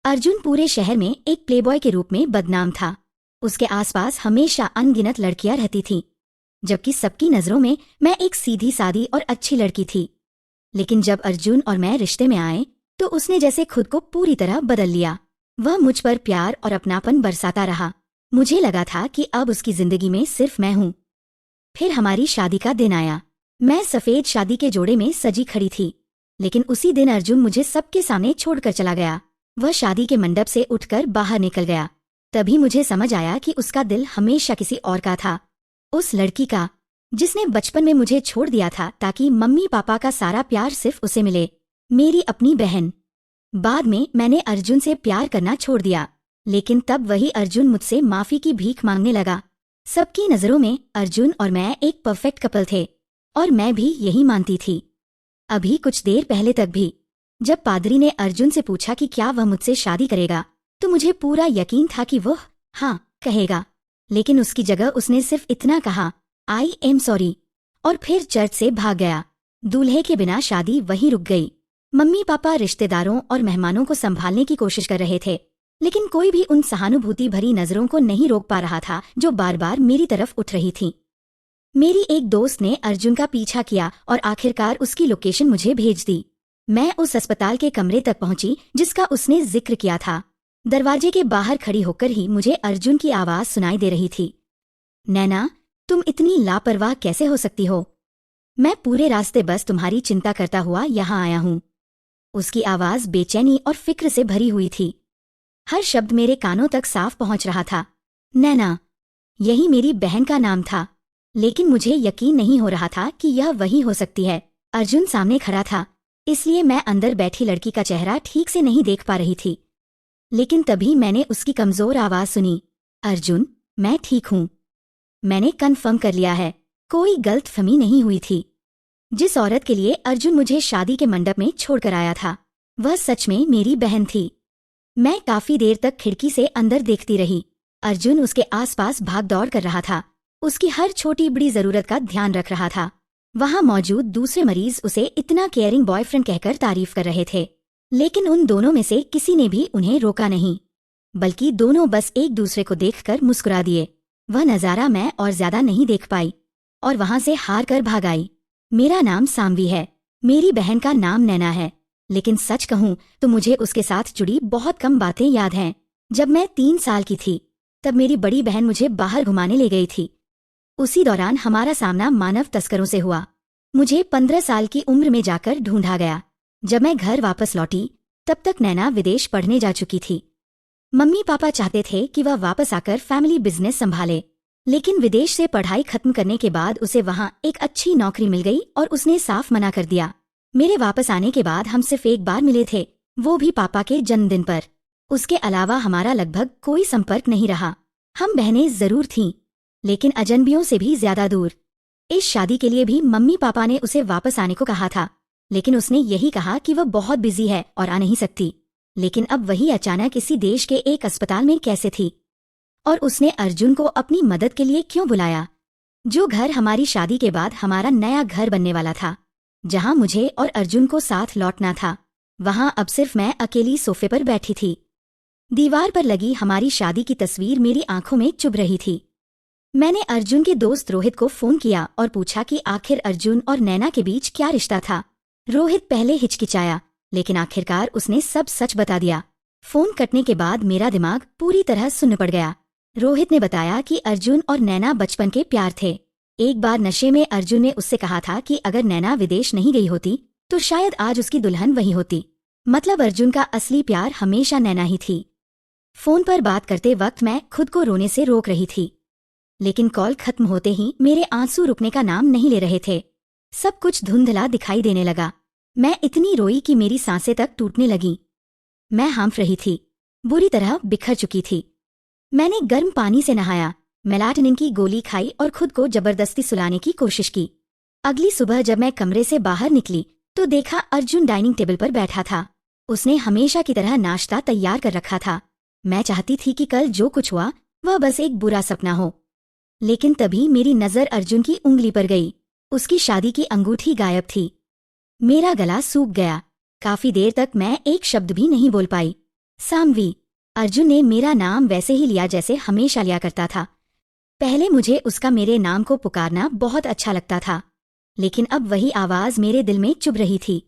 अर्जुन पूरे शहर में एक प्लेबॉय के रूप में बदनाम था। उसके आसपास हमेशा अनगिनत लड़कियां रहती थीं, जबकि सबकी नजरों में मैं एक सीधी सादी और अच्छी लड़की थी। लेकिन जब अर्जुन और मैं रिश्ते में आए तो उसने जैसे खुद को पूरी तरह बदल लिया। वह मुझ पर प्यार और अपनापन बरसाता रहा। मुझे लगा था कि अब उसकी जिंदगी में सिर्फ मैं हूँ। फिर हमारी शादी का दिन आया। मैं सफेद शादी के जोड़े में सजी खड़ी थी, लेकिन उसी दिन अर्जुन मुझे सबके सामने छोड़कर चला गया। वह शादी के मंडप से उठकर बाहर निकल गया। तभी मुझे समझ आया कि उसका दिल हमेशा किसी और का था, उस लड़की का जिसने बचपन में मुझे छोड़ दिया था ताकि मम्मी पापा का सारा प्यार सिर्फ उसे मिले, मेरी अपनी बहन। बाद में मैंने अर्जुन से प्यार करना छोड़ दिया, लेकिन तब वही अर्जुन मुझसे माफी की भीख मांगने लगा। सबकी नजरों में अर्जुन और मैं एक परफेक्ट कपल थे, और मैं भी यही मानती थी। अभी कुछ देर पहले तक भी जब पादरी ने अर्जुन से पूछा कि क्या वह मुझसे शादी करेगा, तो मुझे पूरा यकीन था कि वह हाँ कहेगा। लेकिन उसकी जगह उसने सिर्फ इतना कहा, आई एम सॉरी, और फिर चर्च से भाग गया। दूल्हे के बिना शादी वहीं रुक गई। मम्मी पापा रिश्तेदारों और मेहमानों को संभालने की कोशिश कर रहे थे, लेकिन कोई भी उन सहानुभूति भरी नजरों को नहीं रोक पा रहा था जो बार बार मेरी तरफ उठ रही थीं। मेरी एक दोस्त ने अर्जुन का पीछा किया और आखिरकार उसकी लोकेशन मुझे भेज दी। मैं उस अस्पताल के कमरे तक पहुंची जिसका उसने जिक्र किया था। दरवाजे के बाहर खड़ी होकर ही मुझे अर्जुन की आवाज सुनाई दे रही थी, नैना, तुम इतनी लापरवाह कैसे हो सकती हो? मैं पूरे रास्ते बस तुम्हारी चिंता करता हुआ यहाँ आया हूँ। उसकी आवाज बेचैनी और फिक्र से भरी हुई थी। हर शब्द मेरे कानों तक साफ पहुंच रहा था। नैना, यही मेरी बहन का नाम था, लेकिन मुझे यकीन नहीं हो रहा था कि यह वही हो सकती है। अर्जुन सामने खड़ा था, इसलिए मैं अंदर बैठी लड़की का चेहरा ठीक से नहीं देख पा रही थी। लेकिन तभी मैंने उसकी कमजोर आवाज सुनी, अर्जुन, मैं ठीक हूँ। मैंने कन्फर्म कर लिया है, कोई गलतफहमी नहीं हुई थी। जिस औरत के लिए अर्जुन मुझे शादी के मंडप में छोड़कर आया था, वह सच में मेरी बहन थी। मैं काफी देर तक खिड़की से अंदर देखती रही। अर्जुन उसके आसपास भाग दौड़ कर रहा था, उसकी हर छोटी बड़ी जरूरत का ध्यान रख रहा था। वहां मौजूद दूसरे मरीज उसे इतना केयरिंग बॉयफ्रेंड कहकर तारीफ कर रहे थे, लेकिन उन दोनों में से किसी ने भी उन्हें रोका नहीं, बल्कि दोनों बस एक दूसरे को देखकर मुस्कुरा दिए। वह नजारा मैं और ज्यादा नहीं देख पाई और वहां से हार कर भाग आई। मेरा नाम साम्वी है, मेरी बहन का नाम नैना है, लेकिन सच कहूं तो मुझे उसके साथ जुड़ी बहुत कम बातें याद हैं। जब मैं 3 साल की थी, तब मेरी बड़ी बहन मुझे बाहर घुमाने ले गई थी। उसी दौरान हमारा सामना मानव तस्करों से हुआ। मुझे 15 साल की उम्र में जाकर ढूंढा गया। जब मैं घर वापस लौटी, तब तक नैना विदेश पढ़ने जा चुकी थी। मम्मी पापा चाहते थे कि वह वापस आकर फैमिली बिजनेस संभाले, लेकिन विदेश से पढ़ाई खत्म करने के बाद उसे वहां एक अच्छी नौकरी मिल गई और उसने साफ मना कर दिया। मेरे वापस आने के बाद हम सिर्फ एक बार मिले थे, वो भी पापा के जन्मदिन पर। उसके अलावा हमारा लगभग कोई संपर्क नहीं रहा। हम बहनें जरूर थीं, लेकिन अजनबियों से भी ज्यादा दूर। इस शादी के लिए भी मम्मी पापा ने उसे वापस आने को कहा था, लेकिन उसने यही कहा कि वह बहुत बिजी है और आ नहीं सकती। लेकिन अब वही अचानक इसी देश के एक अस्पताल में कैसे थी? और उसने अर्जुन को अपनी मदद के लिए क्यों बुलाया? जो घर हमारी शादी के बाद हमारा नया घर बनने वाला था, जहां मुझे और अर्जुन को साथ लौटना था, वहां अब सिर्फ मैं अकेली सोफे पर बैठी थी। दीवार पर लगी हमारी शादी की तस्वीर मेरी आंखों में चुभ रही थी। मैंने अर्जुन के दोस्त रोहित को फोन किया और पूछा कि आखिर अर्जुन और नैना के बीच क्या रिश्ता था। रोहित पहले हिचकिचाया, लेकिन आखिरकार उसने सब सच बता दिया। फोन कटने के बाद मेरा दिमाग पूरी तरह सुन्न पड़ गया। रोहित ने बताया कि अर्जुन और नैना बचपन के प्यार थे। एक बार नशे में अर्जुन ने उससे कहा था कि अगर नैना विदेश नहीं गई होती तो शायद आज उसकी दुल्हन वही होती। मतलब अर्जुन का असली प्यार हमेशा नैना ही थी। फोन पर बात करते वक्त मैं खुद को रोने से रोक रही थी, लेकिन कॉल खत्म होते ही मेरे आंसू रुकने का नाम नहीं ले रहे थे। सब कुछ धुंधला दिखाई देने लगा। मैं इतनी रोई कि मेरी सांसें तक टूटने लगी। मैं हांफ रही थी, बुरी तरह बिखर चुकी थी। मैंने गर्म पानी से नहाया, मेलाटोनिन की गोली खाई और खुद को जबरदस्ती सुलाने की कोशिश की। अगली सुबह जब मैं कमरे से बाहर निकली तो देखा अर्जुन डाइनिंग टेबल पर बैठा था। उसने हमेशा की तरह नाश्ता तैयार कर रखा था। मैं चाहती थी कि कल जो कुछ हुआ वह बस एक बुरा सपना हो, लेकिन तभी मेरी नजर अर्जुन की उंगली पर गई। उसकी शादी की अंगूठी गायब थी। मेरा गला सूख गया। काफी देर तक मैं एक शब्द भी नहीं बोल पाई। साम्वी। अर्जुन ने मेरा नाम वैसे ही लिया जैसे हमेशा लिया करता था। पहले मुझे उसका मेरे नाम को पुकारना बहुत अच्छा लगता था, लेकिन अब वही आवाज मेरे दिल में चुभ रही थी।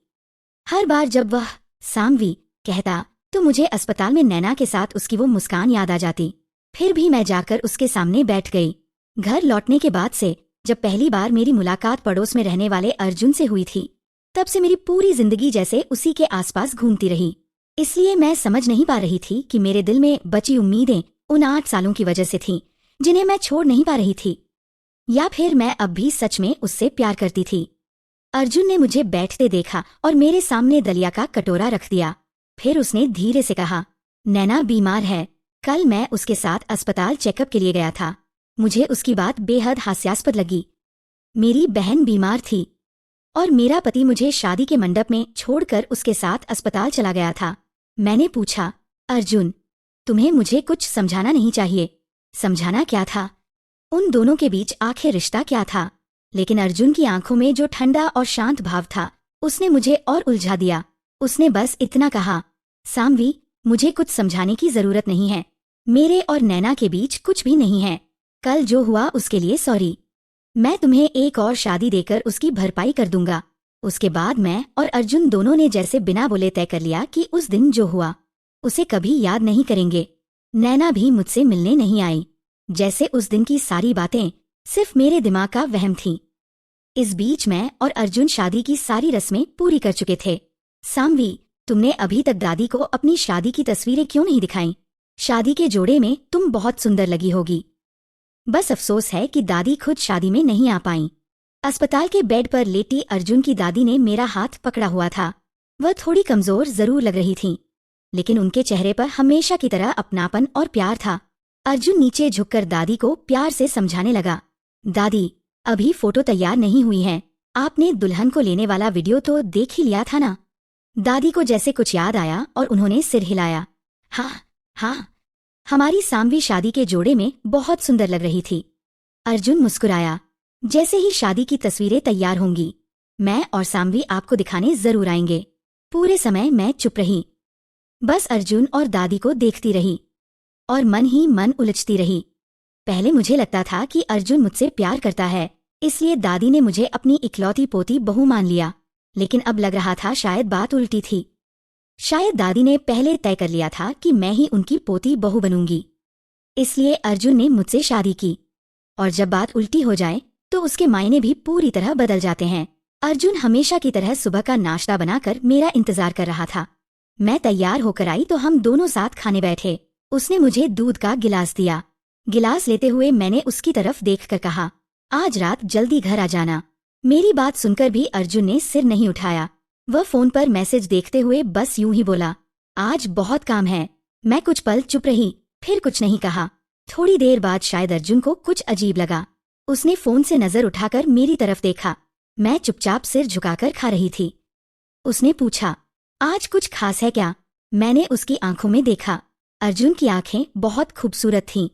हर बार जब वह साम्वी कहता तो मुझे अस्पताल में नैना के साथ उसकी वो मुस्कान याद आ जाती। फिर भी मैं जाकर उसके सामने बैठ गई। घर लौटने के बाद से जब पहली बार मेरी मुलाकात पड़ोस में रहने वाले अर्जुन से हुई थी, तब से मेरी पूरी जिंदगी जैसे उसी के आसपास घूमती रही। इसलिए मैं समझ नहीं पा रही थी कि मेरे दिल में बची उम्मीदें उन 8 सालों की वजह से थीं, जिन्हें मैं छोड़ नहीं पा रही थी, या फिर मैं अब भी सच में उससे प्यार करती थी। अर्जुन ने मुझे बैठते देखा और मेरे सामने दलिया का कटोरा रख दिया। फिर उसने धीरे से कहा, नैना बीमार है। कल मैं उसके साथ अस्पताल चेकअप के लिए गया था। मुझे उसकी बात बेहद हास्यास्पद लगी। मेरी बहन बीमार थी और मेरा पति मुझे शादी के मंडप में छोड़कर उसके साथ अस्पताल चला गया था। मैंने पूछा, अर्जुन, तुम्हें मुझे कुछ समझाना नहीं चाहिए। समझाना क्या था? उन दोनों के बीच आखिर रिश्ता क्या था? लेकिन अर्जुन की आंखों में जो ठंडा और शांत भाव था, उसने मुझे और उलझा दिया। उसने बस इतना कहा, साम्वी, मुझे कुछ समझाने की जरूरत नहीं है। मेरे और नैना के बीच कुछ भी नहीं है। कल जो हुआ उसके लिए सॉरी। मैं तुम्हें एक और शादी देकर उसकी भरपाई कर दूंगा। उसके बाद मैं और अर्जुन दोनों ने जैसे बिना बोले तय कर लिया कि उस दिन जो हुआ उसे कभी याद नहीं करेंगे। नैना भी मुझसे मिलने नहीं आई, जैसे उस दिन की सारी बातें सिर्फ मेरे दिमाग का वहम थी। इस बीच मैं और अर्जुन शादी की सारी रस्में पूरी कर चुके थे। साम्वी, तुमने अभी तक दादी को अपनी शादी की तस्वीरें क्यों नहीं दिखाईं? शादी के जोड़े में तुम बहुत सुंदर लगी होगी। बस अफसोस है कि दादी खुद शादी में नहीं आ पाईं। अस्पताल के बेड पर लेटी अर्जुन की दादी ने मेरा हाथ पकड़ा हुआ था। वह थोड़ी कमजोर जरूर लग रही थीं, लेकिन उनके चेहरे पर हमेशा की तरह अपनापन और प्यार था। अर्जुन नीचे झुककर दादी को प्यार से समझाने लगा, दादी, अभी फोटो तैयार नहीं हुई है। आपने दुल्हन को लेने वाला वीडियो तो देख ही लिया था ना? दादी को जैसे कुछ याद आया और उन्होंने सिर हिलाया। हाँ हाँ, हमारी साम्वी शादी के जोड़े में बहुत सुंदर लग रही थी। अर्जुन मुस्कुराया, जैसे ही शादी की तस्वीरें तैयार होंगी, मैं और साम्वी आपको दिखाने जरूर आएंगे। पूरे समय मैं चुप रही, बस अर्जुन और दादी को देखती रही और मन ही मन उलझती रही। पहले मुझे लगता था कि अर्जुन मुझसे प्यार करता है, इसलिए दादी ने मुझे अपनी इकलौती पोती बहू मान लिया। लेकिन अब लग रहा था शायद बात उल्टी थी। शायद दादी ने पहले तय कर लिया था कि मैं ही उनकी पोती बहू बनूंगी, इसलिए अर्जुन ने मुझसे शादी की। और जब बात उल्टी हो जाए तो उसके मायने भी पूरी तरह बदल जाते हैं। अर्जुन हमेशा की तरह सुबह का नाश्ता बनाकर मेरा इंतजार कर रहा था। मैं तैयार होकर आई तो हम दोनों साथ खाने बैठे। उसने मुझे दूध का गिलास दिया। गिलास लेते हुए मैंने उसकी तरफ देखकर कहा, आज रात जल्दी घर आ जाना। मेरी बात सुनकर भी अर्जुन ने सिर नहीं उठाया। वह फोन पर मैसेज देखते हुए बस यूं ही बोला, आज बहुत काम है। मैं कुछ पल चुप रही, फिर कुछ नहीं कहा। थोड़ी देर बाद शायद अर्जुन को कुछ अजीब लगा। उसने फोन से नजर उठाकर मेरी तरफ देखा। मैं चुपचाप सिर झुकाकर खा रही थी। उसने पूछा, आज कुछ खास है क्या? मैंने उसकी आंखों में देखा। अर्जुन की आंखें बहुत खूबसूरत थीं,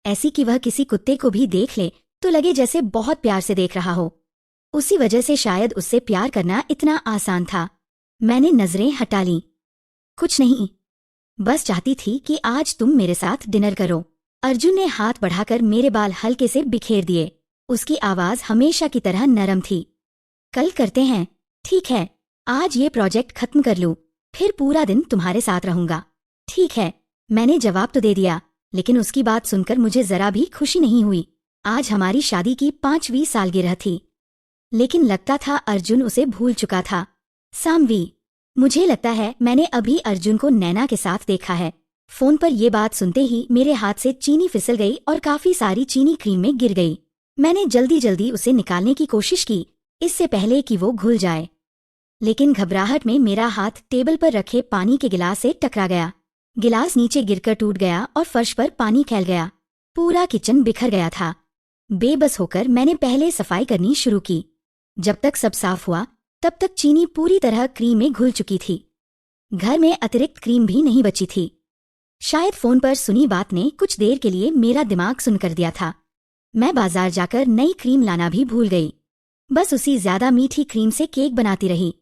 ऐसी कि वह किसी कुत्ते को भी देख ले तो लगे जैसे बहुत प्यार से देख रहा हो। उसी वजह से शायद उससे प्यार करना इतना आसान था। मैंने नजरें हटा लीं। कुछ नहीं, बस चाहती थी कि आज तुम मेरे साथ डिनर करो। अर्जुन ने हाथ बढ़ाकर मेरे बाल हल्के से बिखेर दिए। उसकी आवाज हमेशा की तरह नरम थी। कल करते हैं, ठीक है? आज ये प्रोजेक्ट खत्म कर लूं, फिर पूरा दिन तुम्हारे साथ रहूंगा। ठीक है, मैंने जवाब तो दे दिया, लेकिन उसकी बात सुनकर मुझे जरा भी खुशी नहीं हुई। आज हमारी शादी की 5वीं सालगिरह थी, लेकिन लगता था अर्जुन उसे भूल चुका था। साम्वी, मुझे लगता है मैंने अभी अर्जुन को नैना के साथ देखा है। फोन पर यह बात सुनते ही मेरे हाथ से चीनी फिसल गई और काफी सारी चीनी क्रीम में गिर गई। मैंने जल्दी जल्दी उसे निकालने की कोशिश की, इससे पहले कि वो घुल जाए, लेकिन घबराहट में मेरा हाथ टेबल पर रखे पानी के गिलास से टकरा गया। गिलास नीचे गिरकर टूट गया और फर्श पर पानी फैल गया। पूरा किचन बिखर गया था। बेबस होकर मैंने पहले सफाई करनी शुरू की। जब तक सब साफ हुआ तब तक चीनी पूरी तरह क्रीम में घुल चुकी थी। घर में अतिरिक्त क्रीम भी नहीं बची थी। शायद फोन पर सुनी बात ने कुछ देर के लिए मेरा दिमाग सुन कर दिया था। मैं बाजार जाकर नई क्रीम लाना भी भूल गई। बस उसी ज्यादा मीठी क्रीम से केक बनाती रही।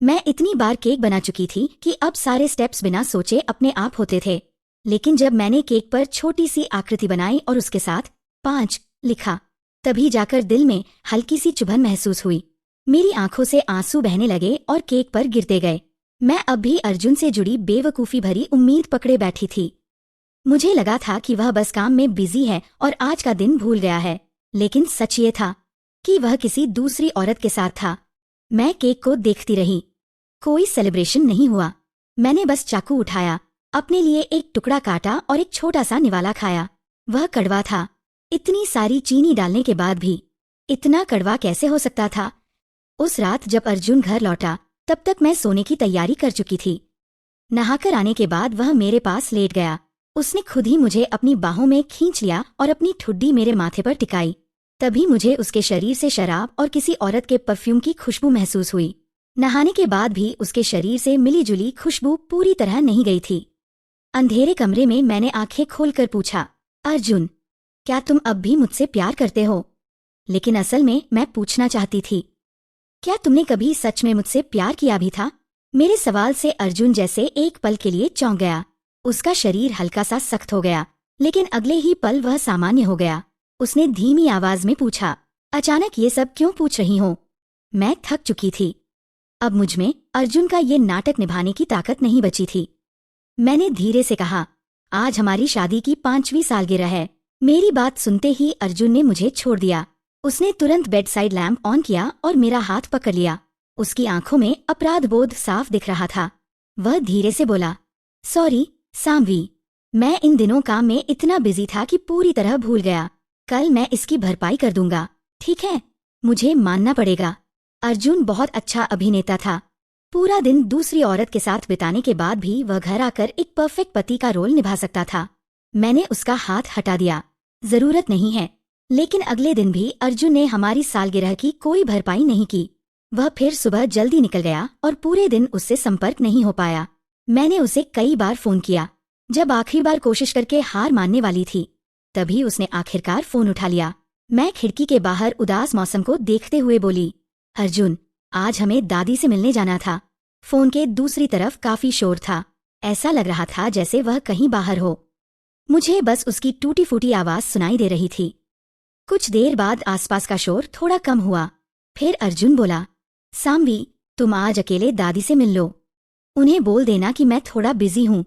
मैं इतनी बार केक बना चुकी थी कि अब सारे स्टेप्स बिना सोचे अपने आप होते थे। लेकिन जब मैंने केक पर छोटी सी आकृति बनाई और उसके साथ 5 लिखा, तभी जाकर दिल में हल्की सी चुभन महसूस हुई। मेरी आंखों से आंसू बहने लगे और केक पर गिरते गए। मैं अब भी अर्जुन से जुड़ी बेवकूफ़ी भरी उम्मीद पकड़े बैठी थी। मुझे लगा था कि वह बस काम में बिजी है और आज का दिन भूल गया है, लेकिन सच ये था कि वह किसी दूसरी औरत के साथ था। मैं केक को देखती रही। कोई सेलिब्रेशन नहीं हुआ। मैंने बस चाकू उठाया, अपने लिए एक टुकड़ा काटा और एक छोटा सा निवाला खाया। वह कड़वा था। इतनी सारी चीनी डालने के बाद भी इतना कड़वा कैसे हो सकता था? उस रात जब अर्जुन घर लौटा, तब तक मैं सोने की तैयारी कर चुकी थी। नहाकर आने के बाद वह मेरे पास लेट गया। उसने खुद ही मुझे अपनी बाहों में खींच लिया और अपनी ठुड्डी मेरे माथे पर टिकाई। तभी मुझे उसके शरीर से शराब और किसी औरत के परफ्यूम की खुशबू महसूस हुई। नहाने के बाद भी उसके शरीर से मिली जुली खुशबू पूरी तरह नहीं गई थी। अंधेरे कमरे में मैंने आंखें खोलकर पूछा, अर्जुन, क्या तुम अब भी मुझसे प्यार करते हो? लेकिन असल में मैं पूछना चाहती थी, क्या तुमने कभी सच में मुझसे प्यार किया भी था? मेरे सवाल से अर्जुन जैसे एक पल के लिए चौंक गया। उसका शरीर हल्का सा सख्त हो गया, लेकिन अगले ही पल वह सामान्य हो गया। उसने धीमी आवाज में पूछा, अचानक ये सब क्यों पूछ रही हो? मैं थक चुकी थी। अब मुझमें अर्जुन का ये नाटक निभाने की ताकत नहीं बची थी। मैंने धीरे से कहा, आज हमारी शादी की 5वीं सालगिरह है। मेरी बात सुनते ही अर्जुन ने मुझे छोड़ दिया। उसने तुरंत बेड साइड लैंप ऑन किया और मेरा हाथ पकड़ लिया। उसकी आंखों में अपराध बोध साफ दिख रहा था। वह धीरे से बोला, सॉरी सांवी, मैं इन दिनों काम में इतना बिजी था कि पूरी तरह भूल गया। कल मैं इसकी भरपाई कर दूंगा, ठीक है? मुझे मानना पड़ेगा, अर्जुन बहुत अच्छा अभिनेता था। पूरा दिन दूसरी औरत के साथ बिताने के बाद भी वह घर आकर एक परफेक्ट पति का रोल निभा सकता था। मैंने उसका हाथ हटा दिया, जरूरत नहीं है। लेकिन अगले दिन भी अर्जुन ने हमारी सालगिरह की कोई भरपाई नहीं की। वह फिर सुबह जल्दी निकल गया और पूरे दिन उससे संपर्क नहीं हो पाया। मैंने उसे कई बार फोन किया। जब आखिरी बार कोशिश करके हार मानने वाली थी, तभी उसने आखिरकार फोन उठा लिया। मैं खिड़की के बाहर उदास मौसम को देखते हुए बोली, अर्जुन, आज हमें दादी से मिलने जाना था। फोन के दूसरी तरफ काफी शोर था। ऐसा लग रहा था जैसे वह कहीं बाहर हो। मुझे बस उसकी टूटी फूटी आवाज सुनाई दे रही थी। कुछ देर बाद आसपास का शोर थोड़ा कम हुआ। फिर अर्जुन बोला, सांवी, तुम आज अकेले दादी से मिल लो। उन्हें बोल देना कि मैं थोड़ा बिजी हूँ,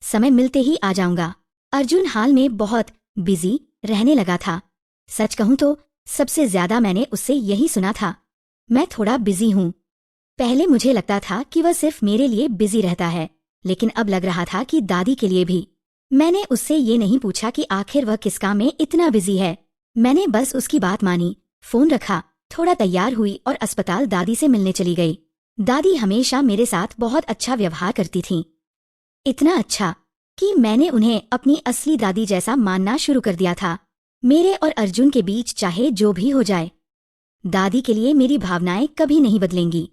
समय मिलते ही आ जाऊंगा। अर्जुन हाल में बहुत बिजी रहने लगा था। सच कहूं तो सबसे ज्यादा मैंने उससे यही सुना था, मैं थोड़ा बिजी हूँ। पहले मुझे लगता था कि वह सिर्फ मेरे लिए बिजी रहता है, लेकिन अब लग रहा था कि दादी के लिए भी। मैंने उससे ये नहीं पूछा कि आखिर वह किस काम में इतना बिजी है। मैंने बस उसकी बात मानी, फोन रखा, थोड़ा तैयार हुई और अस्पताल दादी से मिलने चली गई। दादी हमेशा मेरे साथ बहुत अच्छा व्यवहार करती थीं। इतना अच्छा कि मैंने उन्हें अपनी असली दादी जैसा मानना शुरू कर दिया था। मेरे और अर्जुन के बीच चाहे जो भी हो जाए, दादी के लिए मेरी भावनाएं कभी नहीं बदलेंगी।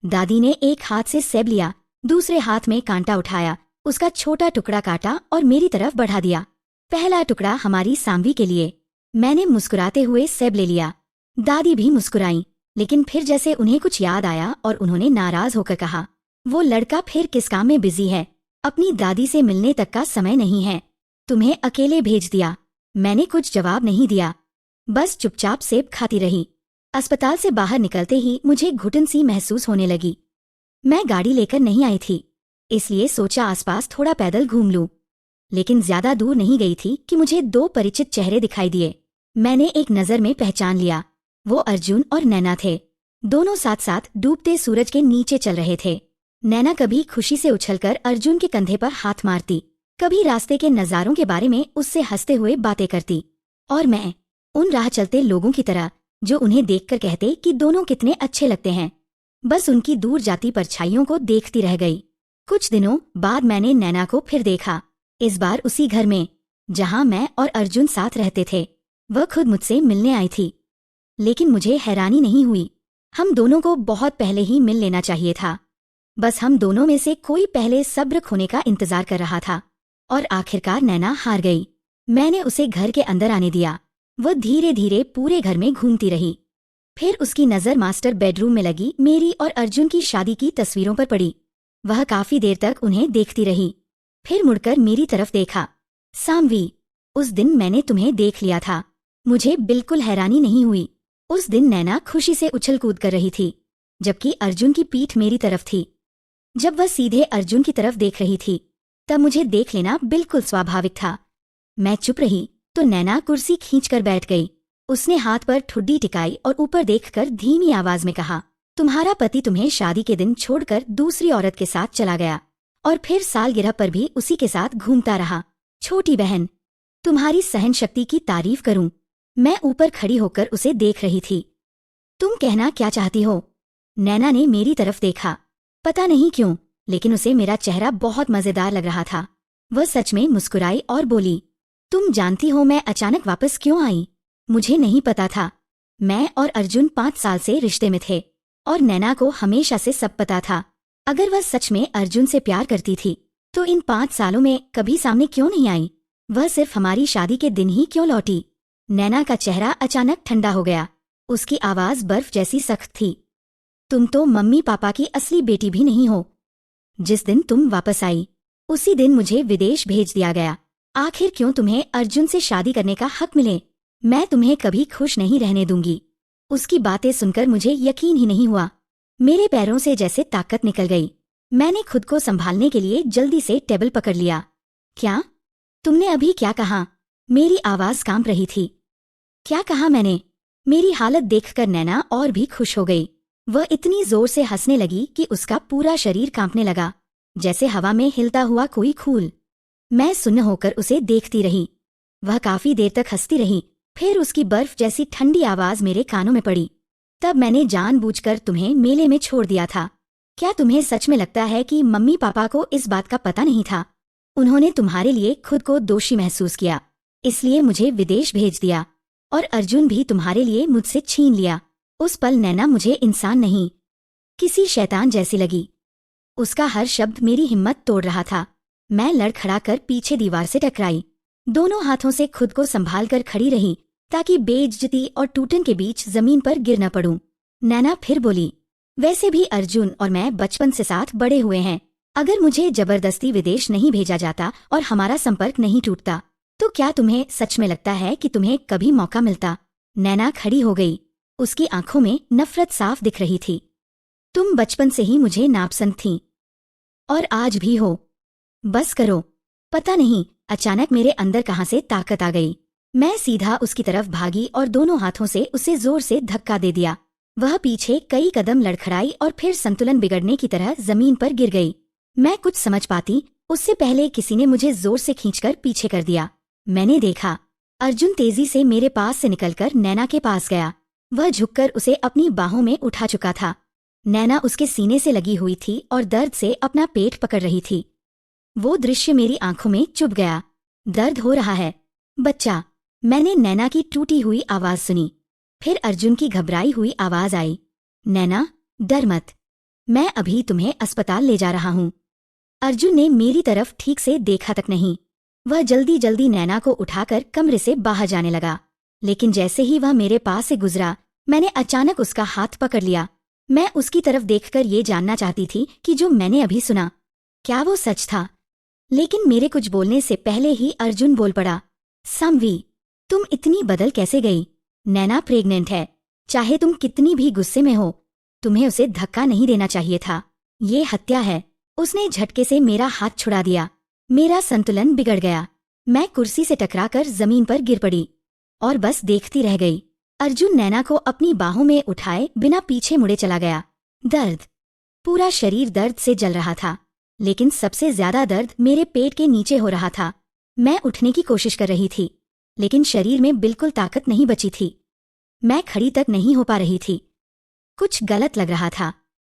दादी ने एक हाथ से सेब लिया, दूसरे हाथ में कांटा उठाया, उसका छोटा टुकड़ा काटा और मेरी तरफ बढ़ा दिया। पहला टुकड़ा हमारी सांवी के लिए। मैंने मुस्कुराते हुए सेब ले लिया। दादी भी मुस्कुराई, लेकिन फिर जैसे उन्हें कुछ याद आया और उन्होंने नाराज होकर कहा, वो लड़का फिर किस काम में बिजी है? अपनी दादी से मिलने तक का समय नहीं है। तुम्हें अकेले भेज दिया। मैंने कुछ जवाब नहीं दिया, बस चुपचाप सेब खाती रही। अस्पताल से बाहर निकलते ही मुझे घुटन सी महसूस होने लगी। मैं गाड़ी लेकर नहीं आई थी, इसलिए सोचा आसपास थोड़ा पैदल घूम लूं। लेकिन ज्यादा दूर नहीं गई थी कि मुझे 2 परिचित चेहरे दिखाई दिए। मैंने एक नजर में पहचान लिया। वो अर्जुन और नैना थे। दोनों साथ साथ डूबते सूरज के नीचे चल रहे थे। नैना कभी खुशी से उछलकर अर्जुन के कंधे पर हाथ मारती, कभी रास्ते के नजारों के बारे में उससे हंसते हुए बातें करती, और मैं उन राह चलते लोगों की तरह जो उन्हें देखकर कहते कि दोनों कितने अच्छे लगते हैं, बस उनकी दूर जाती परछाइयों को देखती रह गई। कुछ दिनों बाद मैंने नैना को फिर देखा, इस बार उसी घर में जहां मैं और अर्जुन साथ रहते थे। वह खुद मुझसे मिलने आई थी, लेकिन मुझे हैरानी नहीं हुई। हम दोनों को बहुत पहले ही मिल लेना चाहिए था। बस हम दोनों में से कोई पहले सब्र खोने का इंतजार कर रहा था। और आखिरकार नैना हार गई। मैंने उसे घर के अंदर आने दिया। वह धीरे धीरे पूरे घर में घूमती रही। फिर उसकी नजर मास्टर बेडरूम में लगी मेरी और अर्जुन की शादी की तस्वीरों पर पड़ी। वह काफी देर तक उन्हें देखती रही, फिर मुड़कर मेरी तरफ देखा। सामवी, उस दिन मैंने तुम्हें देख लिया था। मुझे बिल्कुल हैरानी नहीं हुई। उस दिन नैना खुशी से उछल कूद कर रही थी, जबकि अर्जुन की पीठ मेरी तरफ थी। जब वह सीधे अर्जुन की तरफ देख रही थी, तब मुझे देख लेना बिल्कुल स्वाभाविक था। मैं चुप रही तो नैना कुर्सी खींचकर बैठ गई। उसने हाथ पर ठुड्डी टिकाई और ऊपर देखकर धीमी आवाज में कहा, तुम्हारा पति तुम्हें शादी के दिन छोड़कर दूसरी औरत के साथ चला गया और फिर सालगिरह पर भी उसी के साथ घूमता रहा। छोटी बहन, तुम्हारी सहन शक्ति की तारीफ करूं। मैं ऊपर खड़ी होकर उसे देख रही थी। तुम कहना क्या चाहती हो? नैना ने मेरी तरफ देखा। पता नहीं क्यों, लेकिन उसे मेरा चेहरा बहुत मजेदार लग रहा था। वह सच में मुस्कुराई और बोली, तुम जानती हो मैं अचानक वापस क्यों आई? मुझे नहीं पता था। मैं और अर्जुन 5 साल से रिश्ते में थे और नैना को हमेशा से सब पता था। अगर वह सच में अर्जुन से प्यार करती थी तो इन 5 सालों में कभी सामने क्यों नहीं आई? वह सिर्फ हमारी शादी के दिन ही क्यों लौटी? नैना का चेहरा अचानक ठंडा हो गया। उसकी आवाज बर्फ जैसी सख्त थी। तुम तो मम्मी पापा की असली बेटी भी नहीं हो। जिस दिन तुम वापस आई, उसी दिन मुझे विदेश भेज दिया गया। आखिर क्यों तुम्हें अर्जुन से शादी करने का हक मिले? मैं तुम्हें कभी खुश नहीं रहने दूंगी। उसकी बातें सुनकर मुझे यकीन ही नहीं हुआ। मेरे पैरों से जैसे ताकत निकल गई। मैंने खुद को संभालने के लिए जल्दी से टेबल पकड़ लिया। क्या? तुमने अभी क्या कहा? मेरी आवाज कांप रही थी। क्या कहा मैंने? मेरी हालत देखकर नैना और भी खुश हो गई। वह इतनी जोर से हंसने लगी कि उसका पूरा शरीर कांपने लगा, जैसे हवा में हिलता हुआ कोई फूल। मैं सुन्न होकर उसे देखती रही। वह काफी देर तक हंसती रही, फिर उसकी बर्फ जैसी ठंडी आवाज मेरे कानों में पड़ी। तब मैंने जानबूझकर तुम्हें मेले में छोड़ दिया था। क्या तुम्हें सच में लगता है कि मम्मी पापा को इस बात का पता नहीं था? उन्होंने तुम्हारे लिए खुद को दोषी महसूस किया, इसलिए मुझे विदेश भेज दिया और अर्जुन भी तुम्हारे लिए मुझसे छीन लिया। उस पल नैना मुझे इंसान नहीं, किसी शैतान जैसी लगी। उसका हर शब्द मेरी हिम्मत तोड़ रहा था। मैं लड़खड़ाकर पीछे दीवार से टकराई। दोनों हाथों से खुद को संभाल कर खड़ी रही ताकि बेइज्जती और टूटन के बीच जमीन पर गिर न पड़ूं। नैना फिर बोली, वैसे भी अर्जुन और मैं बचपन से साथ बड़े हुए हैं। अगर मुझे जबरदस्ती विदेश नहीं भेजा जाता और हमारा संपर्क नहीं टूटता, तो क्या तुम्हें सच में लगता है कि तुम्हें कभी मौका मिलता? नैना खड़ी हो गई। उसकी आंखों में नफरत साफ दिख रही थी। तुम बचपन से ही मुझे नापसंद थीं और आज भी हो। बस करो। पता नहीं अचानक मेरे अंदर कहां से ताकत आ गई। मैं सीधा उसकी तरफ भागी और दोनों हाथों से उसे जोर से धक्का दे दिया। वह पीछे कई कदम लड़खड़ाई और फिर संतुलन बिगड़ने की तरह जमीन पर गिर गई। मैं कुछ समझ पाती उससे पहले किसी ने मुझे जोर से खींचकर पीछे कर दिया। मैंने देखा, अर्जुन तेजी से मेरे पास से निकलकर नैना के पास गया। वह झुककर उसे अपनी बाहों में उठा चुका था। नैना उसके सीने से लगी हुई थी और दर्द से अपना पेट पकड़ रही थी। वो दृश्य मेरी आंखों में चुभ गया। दर्द हो रहा है, बच्चा। मैंने नैना की टूटी हुई आवाज सुनी। फिर अर्जुन की घबराई हुई आवाज आई, नैना, डर मत। मैं अभी तुम्हें अस्पताल ले जा रहा हूँ। अर्जुन ने मेरी तरफ ठीक से देखा तक नहीं। वह जल्दी जल्दी नैना को उठाकर कमरे से बाहर जाने लगा, लेकिन जैसे ही वह मेरे पास से गुजरा, मैंने अचानक उसका हाथ पकड़ लिया। मैं उसकी तरफ देखकर ये जानना चाहती थी कि जो मैंने अभी सुना, क्या वो सच था? लेकिन मेरे कुछ बोलने से पहले ही अर्जुन बोल पड़ा, सामवी, तुम इतनी बदल कैसे गई? नैना प्रेग्नेंट है। चाहे तुम कितनी भी गुस्से में हो, तुम्हें उसे धक्का नहीं देना चाहिए था। ये हत्या है। उसने झटके से मेरा हाथ छुड़ा दिया। मेरा संतुलन बिगड़ गया। मैं कुर्सी से टकराकर जमीन पर गिर पड़ी और बस देखती रह गई। अर्जुन नैना को अपनी बाहों में उठाए बिना पीछे मुड़े चला गया। दर्द, पूरा शरीर दर्द से जल रहा था, लेकिन सबसे ज्यादा दर्द मेरे पेट के नीचे हो रहा था। मैं उठने की कोशिश कर रही थी, लेकिन शरीर में बिल्कुल ताकत नहीं बची थी। मैं खड़ी तक नहीं हो पा रही थी। कुछ गलत लग रहा था।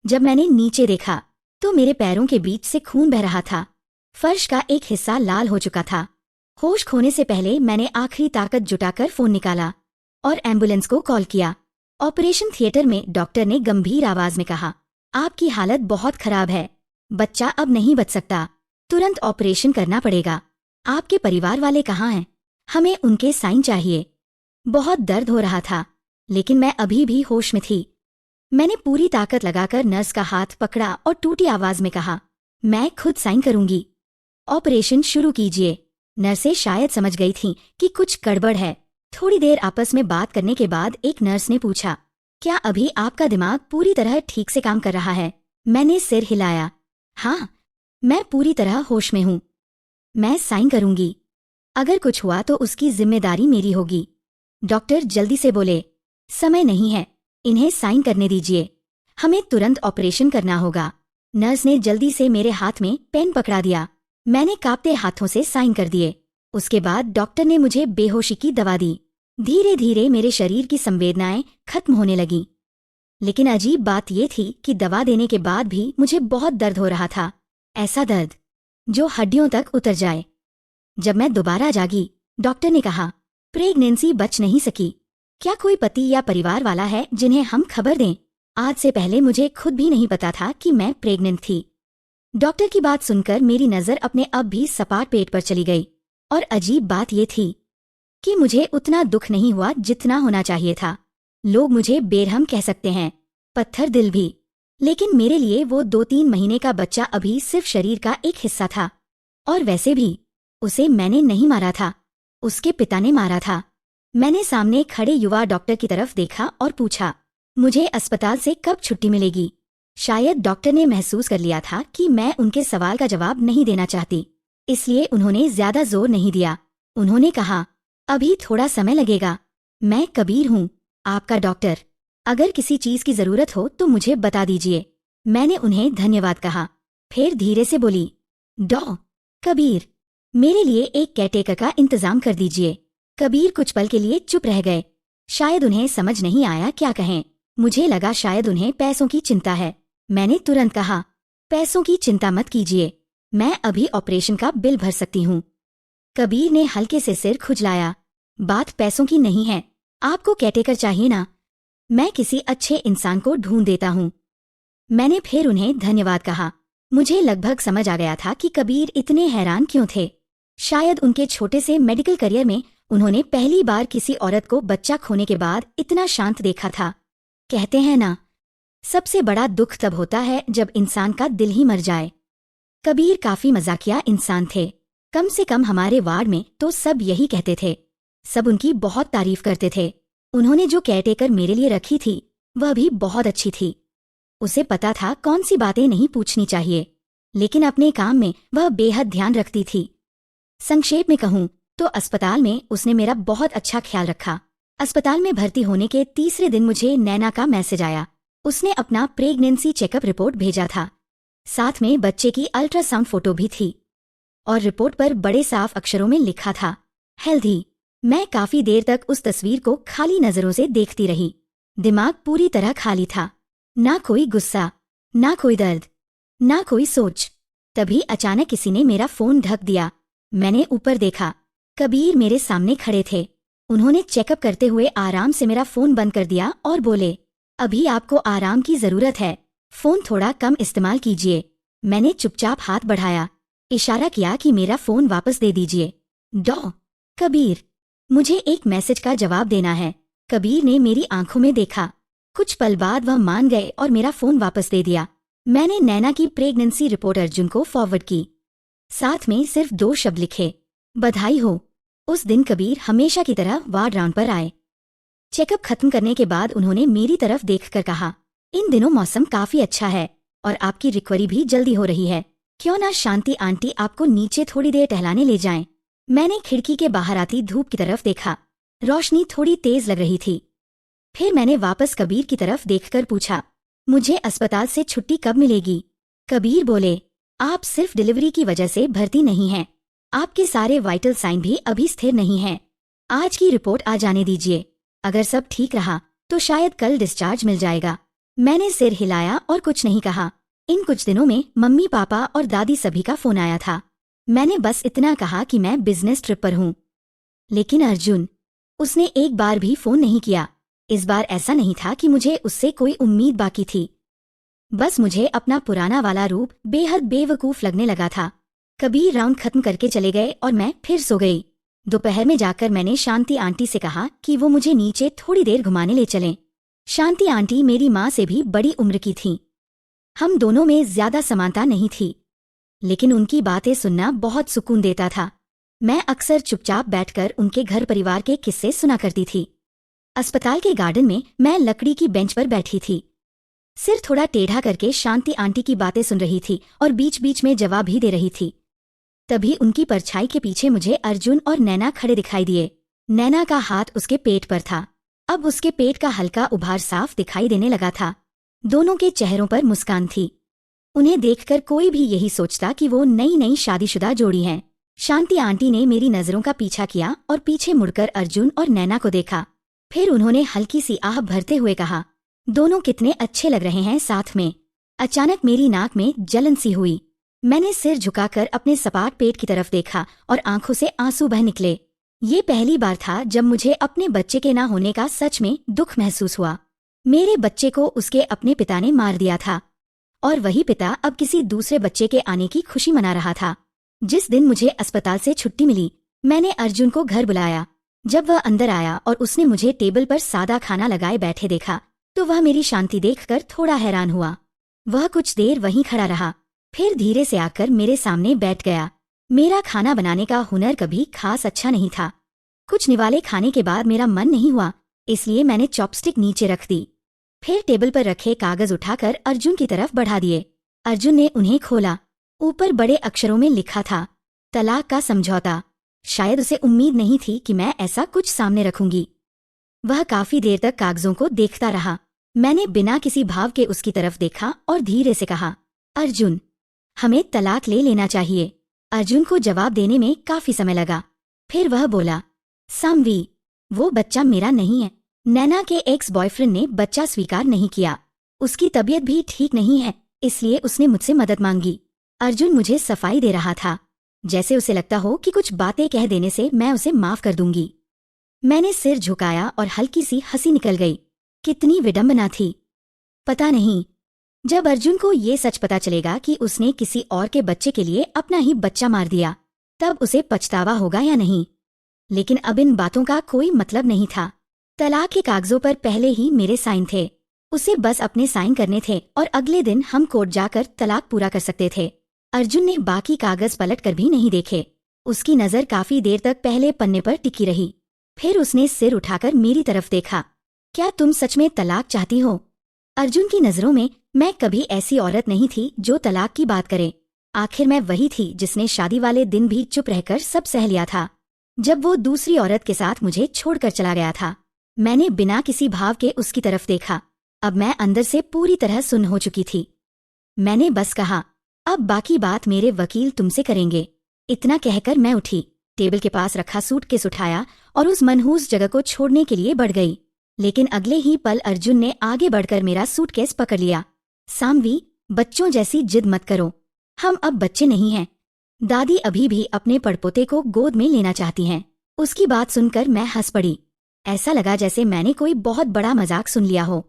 जब मैंने नीचे देखा तो मेरे पैरों के बीच से खून बह रहा था। फर्श का एक हिस्सा लाल हो चुका था। होश खोने से पहले मैंने आखिरी ताकत जुटाकर फोन निकाला और एम्बुलेंस को कॉल किया। ऑपरेशन थिएटर में डॉक्टर ने गंभीर आवाज में कहा, आपकी हालत बहुत खराब है। बच्चा अब नहीं बच सकता। तुरंत ऑपरेशन करना पड़ेगा। आपके परिवार वाले कहाँ हैं? हमें उनके साइन चाहिए। बहुत दर्द हो रहा था, लेकिन मैं अभी भी होश में थी। मैंने पूरी ताकत लगाकर नर्स का हाथ पकड़ा और टूटी आवाज में कहा, मैं खुद साइन करूंगी। ऑपरेशन शुरू कीजिए। नर्सें शायद समझ गई थीं कि कुछ गड़बड़ है। थोड़ी देर आपस में बात करने के बाद एक नर्स ने पूछा, क्या अभी आपका दिमाग पूरी तरह ठीक से काम कर रहा है? मैंने सिर हिलाया। हाँ, मैं पूरी तरह होश में हूँ। मैं साइन करूंगी। अगर कुछ हुआ तो उसकी जिम्मेदारी मेरी होगी। डॉक्टर जल्दी से बोले, समय नहीं है, इन्हें साइन करने दीजिए, हमें तुरंत ऑपरेशन करना होगा। नर्स ने जल्दी से मेरे हाथ में पेन पकड़ा दिया। मैंने कांपते हाथों से साइन कर दिए। उसके बाद डॉक्टर ने मुझे बेहोशी की दवा दी। धीरे धीरे मेरे शरीर की संवेदनाएं खत्म होने लगीं। लेकिन अजीब बात यह थी कि दवा देने के बाद भी मुझे बहुत दर्द हो रहा था। ऐसा दर्द जो हड्डियों तक उतर जाए। जब मैं दोबारा जागी, डॉक्टर ने कहा, प्रेगनेंसी बच नहीं सकी। क्या कोई पति या परिवार वाला है जिन्हें हम खबर दें? आज से पहले मुझे खुद भी नहीं पता था कि मैं प्रेग्नेंट थी। डॉक्टर की बात सुनकर मेरी नजर अपने अब भी सपाट पेट पर चली गई। और अजीब बात यह थी कि मुझे उतना दुख नहीं हुआ जितना होना चाहिए था। लोग मुझे बेरहम कह सकते हैं, पत्थर दिल भी, लेकिन मेरे लिए वो 2-3 महीने का बच्चा अभी सिर्फ शरीर का एक हिस्सा था। और वैसे भी उसे मैंने नहीं मारा था, उसके पिता ने मारा था। मैंने सामने खड़े युवा डॉक्टर की तरफ देखा और पूछा, मुझे अस्पताल से कब छुट्टी मिलेगी? शायद डॉक्टर ने महसूस कर लिया था कि मैं उनके सवाल का जवाब नहीं देना चाहती, इसलिए उन्होंने ज्यादा जोर नहीं दिया। उन्होंने कहा, अभी थोड़ा समय लगेगा। मैं कबीर हूँ, आपका डॉक्टर। अगर किसी चीज की जरूरत हो तो मुझे बता दीजिए। मैंने उन्हें धन्यवाद कहा। फिर धीरे से बोली, डॉ कबीर, मेरे लिए एक केयरटेकर का इंतजाम कर दीजिए। कबीर कुछ पल के लिए चुप रह गए। शायद उन्हें समझ नहीं आया क्या कहें। मुझे लगा शायद उन्हें पैसों की चिंता है। मैंने तुरंत कहा, पैसों की चिंता मत कीजिए, मैं अभी ऑपरेशन का बिल भर सकती हूँ। कबीर ने हल्के से सिर खुजलाया। बात पैसों की नहीं है, आपको केयरटेकर चाहिए ना? मैं किसी अच्छे इंसान को ढूंढ देता हूँ। मैंने फिर उन्हें धन्यवाद कहा। मुझे लगभग समझ आ गया था कि कबीर इतने हैरान क्यों थे। शायद उनके छोटे से मेडिकल करियर में उन्होंने पहली बार किसी औरत को बच्चा खोने के बाद इतना शांत देखा था। कहते हैं ना, सबसे बड़ा दुख तब होता है जब इंसान का दिल ही मर जाए। कबीर काफी मजाकिया इंसान थे। कम से कम हमारे वार्ड में तो सब यही कहते थे। सब उनकी बहुत तारीफ करते थे। उन्होंने जो केयरटेकर मेरे लिए रखी थी वह भी बहुत अच्छी थी। उसे पता था कौन सी बातें नहीं पूछनी चाहिए, लेकिन अपने काम में वह बेहद ध्यान रखती थी। संक्षेप में कहूँ तो अस्पताल में उसने मेरा बहुत अच्छा ख्याल रखा। अस्पताल में भर्ती होने के तीसरे दिन मुझे नैना का मैसेज आया। उसने अपना प्रेगनेंसी चेकअप रिपोर्ट भेजा था। साथ में बच्चे की अल्ट्रासाउंड फोटो भी थी और रिपोर्ट पर बड़े साफ अक्षरों में लिखा था, हेल्दी। मैं काफी देर तक उस तस्वीर को खाली नजरों से देखती रही। दिमाग पूरी तरह खाली था। ना कोई गुस्सा, ना कोई दर्द, ना कोई सोच। तभी अचानक किसी ने मेरा फोन ढक दिया। मैंने ऊपर देखा। कबीर मेरे सामने खड़े थे। उन्होंने चेकअप करते हुए आराम से मेरा फोन बंद कर दिया और बोले, अभी आपको आराम की जरूरत है, फोन थोड़ा कम इस्तेमाल कीजिए। मैंने चुपचाप हाथ बढ़ाया, इशारा किया कि मेरा फोन वापस दे दीजिए। डॉ कबीर, मुझे एक मैसेज का जवाब देना है। कबीर ने मेरी आंखों में देखा। कुछ पल बाद वह मान गए और मेरा फोन वापस दे दिया। मैंने नैना की प्रेगनेंसी रिपोर्ट अर्जुन को फॉरवर्ड की। साथ में सिर्फ 2 शब्द लिखे, बधाई हो। उस दिन कबीर हमेशा की तरह वार्ड राउंड पर आए। चेकअप खत्म करने के बाद उन्होंने मेरी तरफ देखकर कहा, इन दिनों मौसम काफी अच्छा है और आपकी रिकवरी भी जल्दी हो रही है। क्यों ना शांति आंटी आपको नीचे थोड़ी देर टहलाने ले जाएं। मैंने खिड़की के बाहर आती धूप की तरफ देखा। रोशनी थोड़ी तेज लग रही थी। फिर मैंने वापस कबीर की तरफ देखकर पूछा, मुझे अस्पताल से छुट्टी कब मिलेगी? कबीर बोले, आप सिर्फ डिलीवरी की वजह से भर्ती नहीं हैं। आपके सारे वाइटल साइन भी अभी स्थिर नहीं हैं। आज की रिपोर्ट आ जाने दीजिए। अगर सब ठीक रहा तो शायद कल डिस्चार्ज मिल जाएगा। मैंने सिर हिलाया और कुछ नहीं कहा। इन कुछ दिनों में मम्मी पापा और दादी सभी का फोन आया था। मैंने बस इतना कहा कि मैं बिजनेस ट्रिप पर हूँ। लेकिन अर्जुन, उसने एक बार भी फोन नहीं किया। इस बार ऐसा नहीं था कि मुझे उससे कोई उम्मीद बाकी थी। बस मुझे अपना पुराना वाला रूप बेहद बेवकूफ लगने लगा था। कबीर राउंड खत्म करके चले गए और मैं फिर सो गई। दोपहर में जाकर मैंने शांति आंटी से कहा कि वो मुझे नीचे थोड़ी देर घुमाने ले चलें। शांति आंटी मेरी माँ से भी बड़ी उम्र की थीं। हम दोनों में ज्यादा समानता नहीं थी, लेकिन उनकी बातें सुनना बहुत सुकून देता था। मैं अक्सर चुपचाप बैठकर उनके घर परिवार के किस्से सुना करती थी। अस्पताल के गार्डन में मैं लकड़ी की बेंच पर बैठी थी, सिर थोड़ा टेढ़ा करके शांति आंटी की बातें सुन रही थी और बीच बीच में जवाब भी दे रही थी। तभी उनकी परछाई के पीछे मुझे अर्जुन और नैना खड़े दिखाई दिए। नैना का हाथ उसके पेट पर था। अब उसके पेट का हल्का उभार साफ दिखाई देने लगा था। दोनों के चेहरों पर मुस्कान थी। उन्हें देखकर कोई भी यही सोचता कि वो नई नई शादीशुदा जोड़ी हैं। शांति आंटी ने मेरी नजरों का पीछा किया और पीछे मुड़कर अर्जुन और नैना को देखा। फिर उन्होंने हल्की सी आह भरते हुए कहा, दोनों कितने अच्छे लग रहे हैं साथ में। अचानक मेरी नाक में जलन सी हुई। मैंने सिर झुकाकर अपने सपाट पेट की तरफ देखा और आंखों से आंसू बह निकले। ये पहली बार था जब मुझे अपने बच्चे के ना होने का सच में दुख महसूस हुआ। मेरे बच्चे को उसके अपने पिता ने मार दिया था और वही पिता अब किसी दूसरे बच्चे के आने की खुशी मना रहा था। जिस दिन मुझे अस्पताल से छुट्टी मिली, मैंने अर्जुन को घर बुलाया। जब वह अंदर आया और उसने मुझे टेबल पर सादा खाना लगाए बैठे देखा, तो वह मेरी शांति देखकर थोड़ा हैरान हुआ। वह कुछ देर वहीं खड़ा रहा, फिर धीरे से आकर मेरे सामने बैठ गया। मेरा खाना बनाने का हुनर कभी खास अच्छा नहीं था। कुछ निवाले खाने के बाद मेरा मन नहीं हुआ, इसलिए मैंने चॉपस्टिक नीचे रख दी। फिर टेबल पर रखे कागज उठाकर अर्जुन की तरफ बढ़ा दिए। अर्जुन ने उन्हें खोला। ऊपर बड़े अक्षरों में लिखा था, तलाक का समझौता। शायद उसे उम्मीद नहीं थी कि मैं ऐसा कुछ सामने रखूंगी। वह काफी देर तक कागजों को देखता रहा। मैंने बिना किसी भाव के उसकी तरफ देखा और धीरे से कहा, अर्जुन, हमें तलाक ले लेना चाहिए। अर्जुन को जवाब देने में काफी समय लगा। फिर वह बोला, सामवी, वो बच्चा मेरा नहीं है। नैना के एक्स बॉयफ्रेंड ने बच्चा स्वीकार नहीं किया। उसकी तबीयत भी ठीक नहीं है, इसलिए उसने मुझसे मदद मांगी। अर्जुन मुझे सफाई दे रहा था, जैसे उसे लगता हो कि कुछ बातें कह देने से मैं उसे माफ कर दूंगी। मैंने सिर झुकाया और हल्की सी हंसी निकल गई। कितनी विडंबना थी। पता नहीं जब अर्जुन को ये सच पता चलेगा कि उसने किसी और के बच्चे के लिए अपना ही बच्चा मार दिया, तब उसे पछतावा होगा या नहीं। लेकिन अब इन बातों का कोई मतलब नहीं था। तलाक के कागजों पर पहले ही मेरे साइन थे। उसे बस अपने साइन करने थे और अगले दिन हम कोर्ट जाकर तलाक पूरा कर सकते थे। अर्जुन ने बाकी कागज पलट कर भी नहीं देखे। उसकी नजर काफी देर तक पहले पन्ने पर टिकी रही। फिर उसने सिर उठाकर मेरी तरफ देखा। क्या तुम सच में तलाक चाहती हो? अर्जुन की नजरों में मैं कभी ऐसी औरत नहीं थी जो तलाक की बात करे। आखिर मैं वही थी जिसने शादी वाले दिन भी चुप रहकर सब सह लिया था, जब वो दूसरी औरत के साथ मुझे छोड़कर चला गया था। मैंने बिना किसी भाव के उसकी तरफ देखा। अब मैं अंदर से पूरी तरह सुन्न हो चुकी थी। मैंने बस कहा, अब बाकी बात मेरे वकील तुमसे करेंगे। इतना कहकर मैं उठी, टेबल के पास रखा सूटकेस उठाया और उस मनहूस जगह को छोड़ने के लिए बढ़ गई। लेकिन अगले ही पल अर्जुन ने आगे बढ़कर मेरा सूटकेस पकड़ लिया। सामवी, बच्चों जैसी जिद मत करो। हम अब बच्चे नहीं हैं। दादी अभी भी अपने पड़पोते को गोद में लेना चाहती हैं। उसकी बात सुनकर मैं हंस पड़ी। ऐसा लगा जैसे मैंने कोई बहुत बड़ा मजाक सुन लिया हो।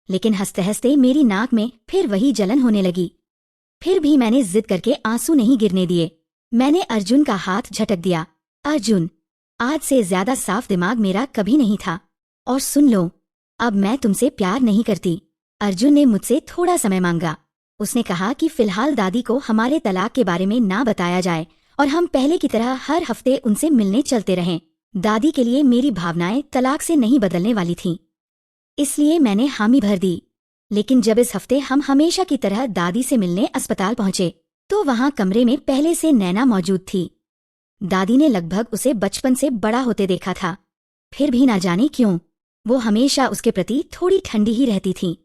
लेकिन हंसते हंसते मेरी नाक में फिर वही जलन होने लगी। फिर भी मैंने जिद करके आंसू नहीं गिरने दिए। मैंने अर्जुन का हाथ झटक दिया। अर्जुन, आज से ज्यादा साफ दिमाग मेरा कभी नहीं था। और सुन लो, अब मैं तुमसे प्यार नहीं करती। अर्जुन ने मुझसे थोड़ा समय मांगा। उसने कहा कि फिलहाल दादी को हमारे तलाक के बारे में ना बताया जाए और हम पहले की तरह हर हफ्ते उनसे मिलने चलते रहें। दादी के लिए मेरी भावनाएं तलाक से नहीं बदलने वाली थीं, इसलिए मैंने हामी भर दी। लेकिन जब इस हफ्ते हम हमेशा की तरह दादी से मिलने अस्पताल पहुंचे, तो वहां कमरे में पहले से नैना मौजूद थी। दादी ने लगभग उसे बचपन से बड़ा होते देखा था, फिर भी ना जाने क्यों वो हमेशा उसके प्रति थोड़ी ठंडी ही रहती थी।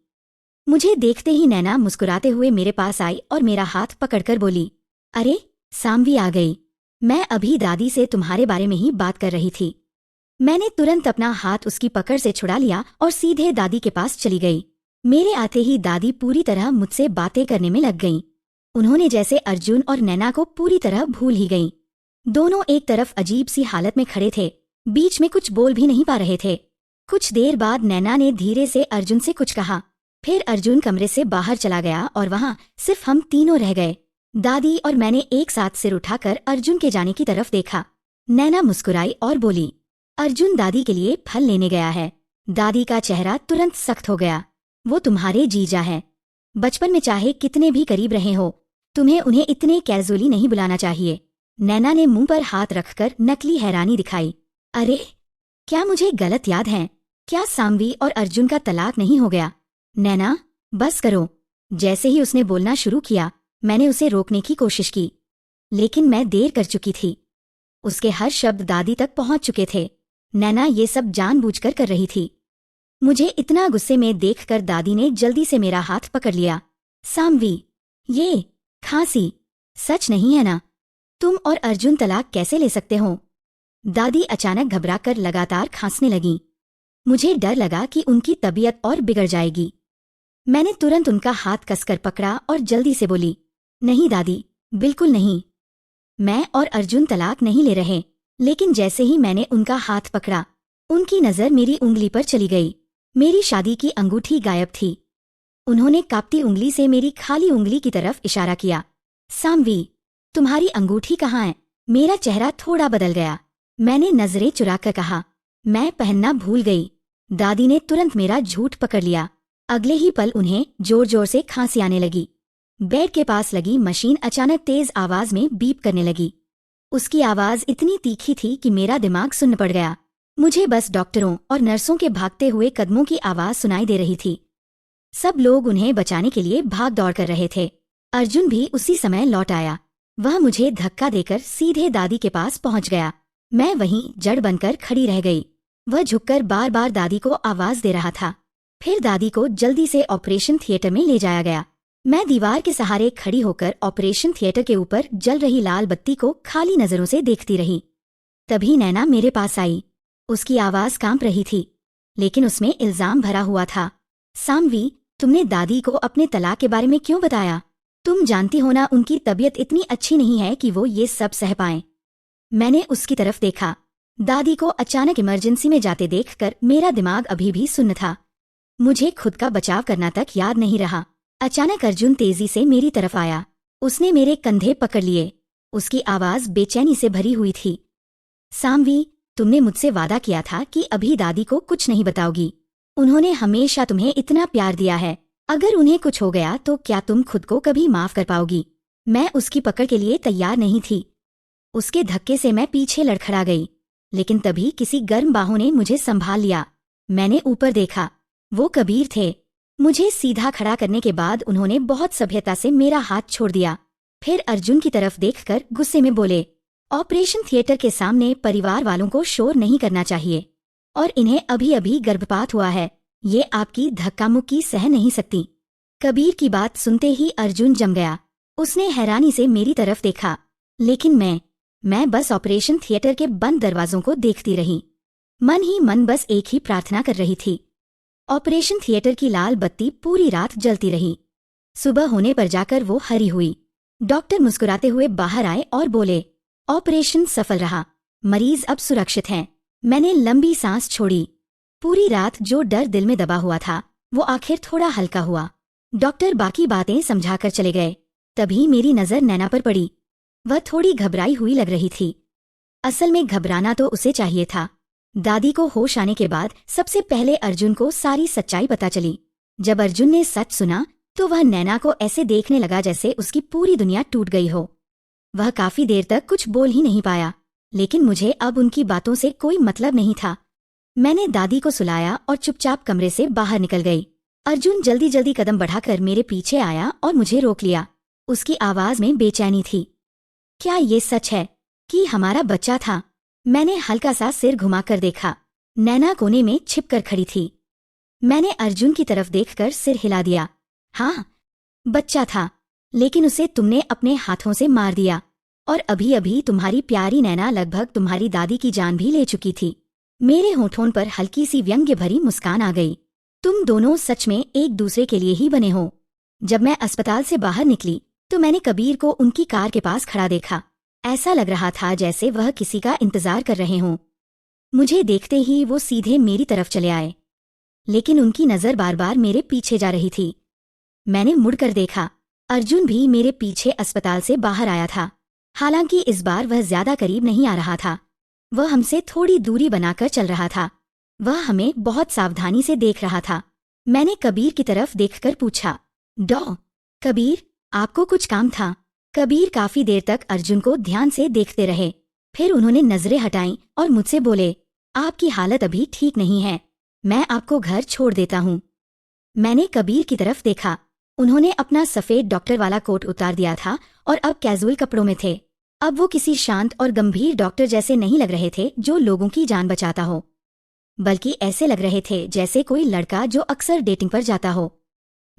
मुझे देखते ही नैना मुस्कुराते हुए मेरे पास आई और मेरा हाथ पकड़कर बोली, अरे सामवी आ गई। मैं अभी दादी से तुम्हारे बारे में ही बात कर रही थी। मैंने तुरंत अपना हाथ उसकी पकड़ से छुड़ा लिया और सीधे दादी के पास चली गई। मेरे आते ही दादी पूरी तरह मुझसे बातें करने में लग गईं। उन्होंने जैसे अर्जुन और नैना को पूरी तरह भूल ही गईं। दोनों एक तरफ अजीब सी हालत में खड़े थे, बीच में कुछ बोल भी नहीं पा रहे थे। कुछ देर बाद नैना ने धीरे से अर्जुन से कुछ कहा। फिर अर्जुन कमरे से बाहर चला गया और वहां सिर्फ हम तीनों रह गए। दादी और मैंने एक साथ सिर उठाकर अर्जुन के जाने की तरफ देखा। नैना मुस्कुराई और बोली, अर्जुन दादी के लिए फल लेने गया है। दादी का चेहरा तुरंत सख्त हो गया। वो तुम्हारे जीजा है। बचपन में चाहे कितने भी करीब रहे हो, तुम्हें उन्हें इतने कैजुअली नहीं बुलाना चाहिए। नैना ने मुंह पर हाथ रखकर नकली हैरानी दिखाई। अरे, क्या मुझे गलत याद है? क्या साम्वी और अर्जुन का तलाक नहीं हो गया? नैना, बस करो। जैसे ही उसने बोलना शुरू किया, मैंने उसे रोकने की कोशिश की, लेकिन मैं देर कर चुकी थी। उसके हर शब्द दादी तक पहुंच चुके थे। नैना ये सब जानबूझकर कर रही थी। मुझे इतना गुस्से में देखकर दादी ने जल्दी से मेरा हाथ पकड़ लिया। साम्वी, ये खांसी सच नहीं है ना? तुम और अर्जुन तलाक कैसे ले सकते हो? दादी अचानक घबराकर लगातार खांसने लगी। मुझे डर लगा कि उनकी तबीयत और बिगड़ जाएगी। मैंने तुरंत उनका हाथ कसकर पकड़ा और जल्दी से बोली, नहीं दादी, बिल्कुल नहीं। मैं और अर्जुन तलाक नहीं ले रहे। लेकिन जैसे ही मैंने उनका हाथ पकड़ा, उनकी नजर मेरी उंगली पर चली गई। मेरी शादी की अंगूठी गायब थी। उन्होंने कांपती उंगली से मेरी खाली उंगली की तरफ इशारा किया। साम्वी, तुम्हारी अंगूठी कहाँ है? मेरा चेहरा थोड़ा बदल गया। मैंने नजरें चुराकर कहा, मैं पहनना भूल गई। दादी ने तुरंत मेरा झूठ पकड़ लिया। अगले ही पल उन्हें जोर जोर से खांसी आने लगी। बेड के पास लगी मशीन अचानक तेज आवाज में बीप करने लगी। उसकी आवाज इतनी तीखी थी कि मेरा दिमाग सुन्न पड़ गया। मुझे बस डॉक्टरों और नर्सों के भागते हुए कदमों की आवाज सुनाई दे रही थी। सब लोग उन्हें बचाने के लिए भाग दौड़ कर रहे थे। अर्जुन भी उसी समय लौट आया। वह मुझे धक्का देकर सीधे दादी के पास पहुंच गया। मैं वहीं जड़ बनकर खड़ी रह गई। वह झुककर बार बार दादी को आवाज दे रहा था। फिर दादी को जल्दी से ऑपरेशन थिएटर में ले जाया गया। मैं दीवार के सहारे खड़ी होकर ऑपरेशन थिएटर के ऊपर जल रही लाल बत्ती को खाली नजरों से देखती रही। तभी नैना मेरे पास आई। उसकी आवाज कांप रही थी, लेकिन उसमें इल्जाम भरा हुआ था। साम्वी, तुमने दादी को अपने तलाक के बारे में क्यों बताया? तुम जानती हो ना, उनकी तबीयत इतनी अच्छी नहीं है कि वो ये सब सह पाएं। मैंने उसकी तरफ देखा। दादी को अचानक इमरजेंसी में जाते देखकर मेरा दिमाग अभी भी सुन्न था। मुझे खुद का बचाव करना तक याद नहीं रहा। अचानक अर्जुन तेजी से मेरी तरफ आया। उसने मेरे कंधे पकड़ लिए। उसकी आवाज बेचैनी से भरी हुई थी। साम्वी, तुमने मुझसे वादा किया था कि अभी दादी को कुछ नहीं बताओगी। उन्होंने हमेशा तुम्हें इतना प्यार दिया है। अगर उन्हें कुछ हो गया तो क्या तुम खुद को कभी माफ कर पाओगी? मैं उसकी पकड़ के लिए तैयार नहीं थी। उसके धक्के से मैं पीछे लड़खड़ा गई, लेकिन तभी किसी गर्म बाहों ने मुझे संभाल लिया। मैंने ऊपर देखा। वो कबीर थे। मुझे सीधा खड़ा करने के बाद उन्होंने बहुत सभ्यता से मेरा हाथ छोड़ दिया। फिर अर्जुन की तरफ देखकर गुस्से में बोले, ऑपरेशन थिएटर के सामने परिवार वालों को शोर नहीं करना चाहिए, और इन्हें अभी अभी गर्भपात हुआ है। ये आपकी धक्का मुक्की सह नहीं सकती। कबीर की बात सुनते ही अर्जुन जम गया। उसने हैरानी से मेरी तरफ देखा, लेकिन मैं बस ऑपरेशन थिएटर के बंद दरवाजों को देखती रही। मन ही मन बस एक ही प्रार्थना कर रही थी। ऑपरेशन थिएटर की लाल बत्ती पूरी रात जलती रही। सुबह होने पर जाकर वो हरी हुई। डॉक्टर मुस्कुराते हुए बाहर आए और बोले, ऑपरेशन सफल रहा, मरीज अब सुरक्षित हैं। मैंने लंबी सांस छोड़ी। पूरी रात जो डर दिल में दबा हुआ था, वो आखिर थोड़ा हल्का हुआ। डॉक्टर बाकी बातें समझाकर चले गए। तभी मेरी नजर नैना पर पड़ी। वह थोड़ी घबराई हुई लग रही थी। असल में घबराना तो उसे चाहिए था। दादी को होश आने के बाद सबसे पहले अर्जुन को सारी सच्चाई पता चली। जब अर्जुन ने सच सुना तो वह नैना को ऐसे देखने लगा जैसे उसकी पूरी दुनिया टूट गई हो। वह काफी देर तक कुछ बोल ही नहीं पाया, लेकिन मुझे अब उनकी बातों से कोई मतलब नहीं था। मैंने दादी को सुलाया और चुपचाप कमरे से बाहर निकल गई। अर्जुन जल्दी जल्दी कदम बढ़ाकर मेरे पीछे आया और मुझे रोक लिया। उसकी आवाज में बेचैनी थी। क्या ये सच है कि हमारा बच्चा था? मैंने हल्का सा सिर घुमाकर देखा। नैना कोने में छिपकर खड़ी थी। मैंने अर्जुन की तरफ देखकर सिर हिला दिया। हाँ, बच्चा था, लेकिन उसे तुमने अपने हाथों से मार दिया। और अभी अभी तुम्हारी प्यारी नैना लगभग तुम्हारी दादी की जान भी ले चुकी थी। मेरे होठों पर हल्की सी व्यंग्य भरी मुस्कान आ गई। तुम दोनों सच में एक दूसरे के लिए ही बने हो। जब मैं अस्पताल से बाहर निकली तो मैंने कबीर को उनकी कार के पास खड़ा देखा। ऐसा लग रहा था जैसे वह किसी का इंतजार कर रहे हों। मुझे देखते ही वो सीधे मेरी तरफ चले आए, लेकिन उनकी नजर बार बार मेरे पीछे जा रही थी। मैंने मुड़कर देखा। अर्जुन भी मेरे पीछे अस्पताल से बाहर आया था। हालांकि इस बार वह ज्यादा करीब नहीं आ रहा था। वह हमसे थोड़ी दूरी बनाकर चल रहा था। वह हमें बहुत सावधानी से देख रहा था। मैंने कबीर की तरफ देखकर पूछा, डॉ कबीर, आपको कुछ काम था? कबीर काफी देर तक अर्जुन को ध्यान से देखते रहे। फिर उन्होंने नजरें हटाईं और मुझसे बोले, आपकी हालत अभी ठीक नहीं है, मैं आपको घर छोड़ देता हूँ। मैंने कबीर की तरफ देखा। उन्होंने अपना सफेद डॉक्टर वाला कोट उतार दिया था और अब कैजुअल कपड़ों में थे। अब वो किसी शांत और गंभीर डॉक्टर जैसे नहीं लग रहे थे जो लोगों की जान बचाता हो, बल्कि ऐसे लग रहे थे जैसे कोई लड़का जो अक्सर डेटिंग पर जाता हो।